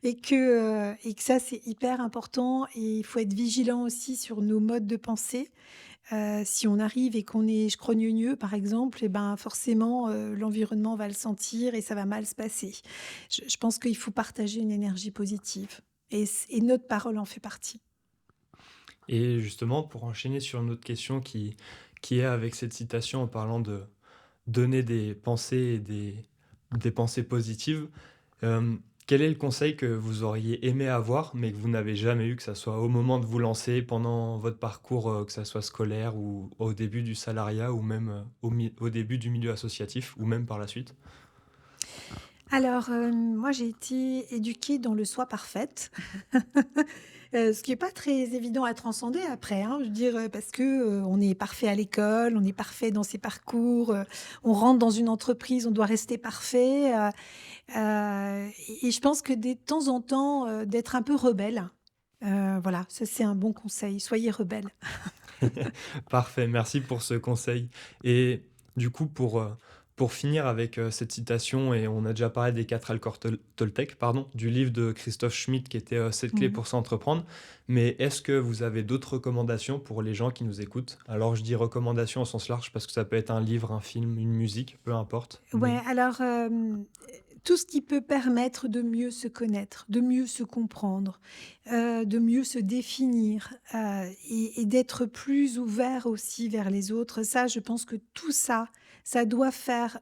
Et que ça, c'est hyper important et il faut être vigilant aussi sur nos modes de pensée. Si on arrive et qu'on est scrogneugneux, par exemple, et ben, forcément, l'environnement va le sentir et ça va mal se passer. Je pense qu'il faut partager une énergie positive et notre parole en fait partie. Et justement, pour enchaîner sur une autre question qui est avec cette citation en parlant de donner des pensées et des pensées positives, quel est le conseil que vous auriez aimé avoir, mais que vous n'avez jamais eu, que ça soit au moment de vous lancer, pendant votre parcours, que ça soit scolaire ou au début du salariat ou même au début du milieu associatif ou même par la suite? Alors, moi, j'ai été éduquée dans le soi parfaite, ce qui est pas très évident à transcender après, hein. Je veux dire, parce que, on est parfait à l'école, on est parfait dans ses parcours, on rentre dans une entreprise, on doit rester parfait, et je pense que de temps en temps, d'être un peu rebelle, voilà, ça c'est un bon conseil, soyez rebelle. Parfait, merci pour ce conseil. Et du coup, pour finir avec cette citation, et on a déjà parlé des quatre accords Toltec, pardon, du livre de Christophe Schmitt qui était 7 clés Mmh. pour s'entreprendre. Mais est-ce que vous avez d'autres recommandations pour les gens qui nous écoutent? Alors, je dis recommandations au sens large parce que ça peut être un livre, un film, une musique, peu importe. Ouais, Mais alors, tout ce qui peut permettre de mieux se connaître, de mieux se comprendre, de mieux se définir, et d'être plus ouvert aussi vers les autres. Ça, je pense que tout ça, ça doit faire,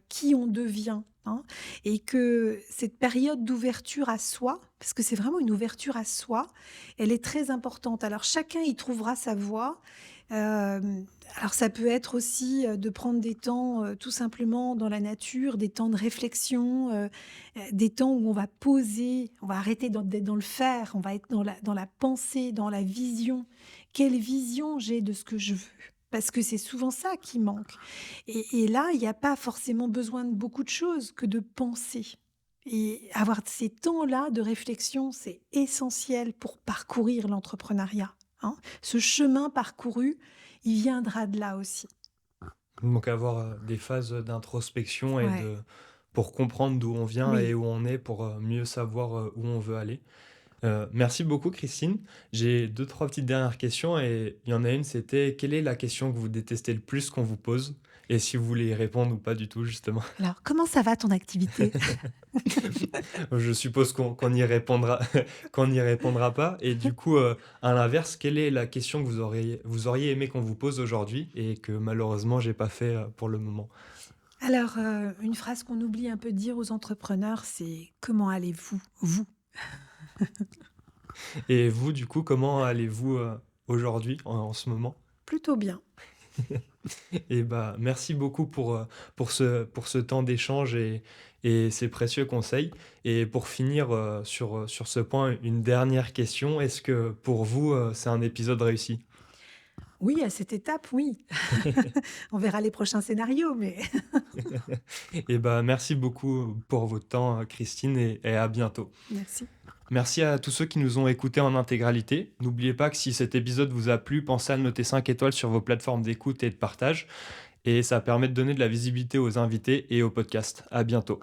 qui on devient, hein, et que cette période d'ouverture à soi, parce que c'est vraiment une ouverture à soi, elle est très importante. Alors chacun y trouvera sa voie. Hem, alors ça peut être aussi, de prendre des temps, tout simplement dans la nature, des temps de réflexion, des temps où on va poser, on va arrêter d'être dans le faire, on va être dans la pensée, dans la vision. Quelle vision j'ai de ce que je veux? Parce que c'est souvent ça qui manque et là, il y a pas forcément besoin de beaucoup de choses que de penser et avoir ces temps-là de réflexion, c'est essentiel pour parcourir l'entrepreneuriat, hein. Ce chemin parcouru, il viendra de là aussi. donc avoir des phases d'introspection et Ouais, pour comprendre d'où on vient et oui. où on est pour mieux savoir où on veut aller. Merci beaucoup Christine. J'ai deux trois petites dernières questions et il y en a une, c'était quelle est la question que vous détestez le plus qu'on vous pose? Et si vous voulez y répondre ou pas du tout justement. Alors, comment ça va ton activité? Je suppose qu'on y répondra qu'on n'y répondra pas et du coup, à l'inverse, quelle est la question que vous auriez aimé qu'on vous pose aujourd'hui et que malheureusement j'ai pas fait, pour le moment? Alors, une phrase qu'on oublie un peu de dire aux entrepreneurs, c'est: «Comment allez-vous, vous?» Et vous, du coup, comment allez-vous, aujourd'hui, en ce moment? Plutôt bien. Et bah, merci beaucoup pour ce temps d'échange et ces précieux conseils. Et pour finir, sur ce point, une dernière question. Est-ce que pour vous, c'est un épisode réussi? Oui, à cette étape, oui. On verra les prochains scénarios, mais Et bah, merci beaucoup pour votre temps, Christine et à bientôt. merci. Merci à tous ceux qui nous ont écoutés en intégralité. N'oubliez pas que si cet épisode vous a plu, pensez à le noter 5 étoiles sur vos plateformes d'écoute et de partage et ça permet de donner de la visibilité aux invités et au podcast. À bientôt.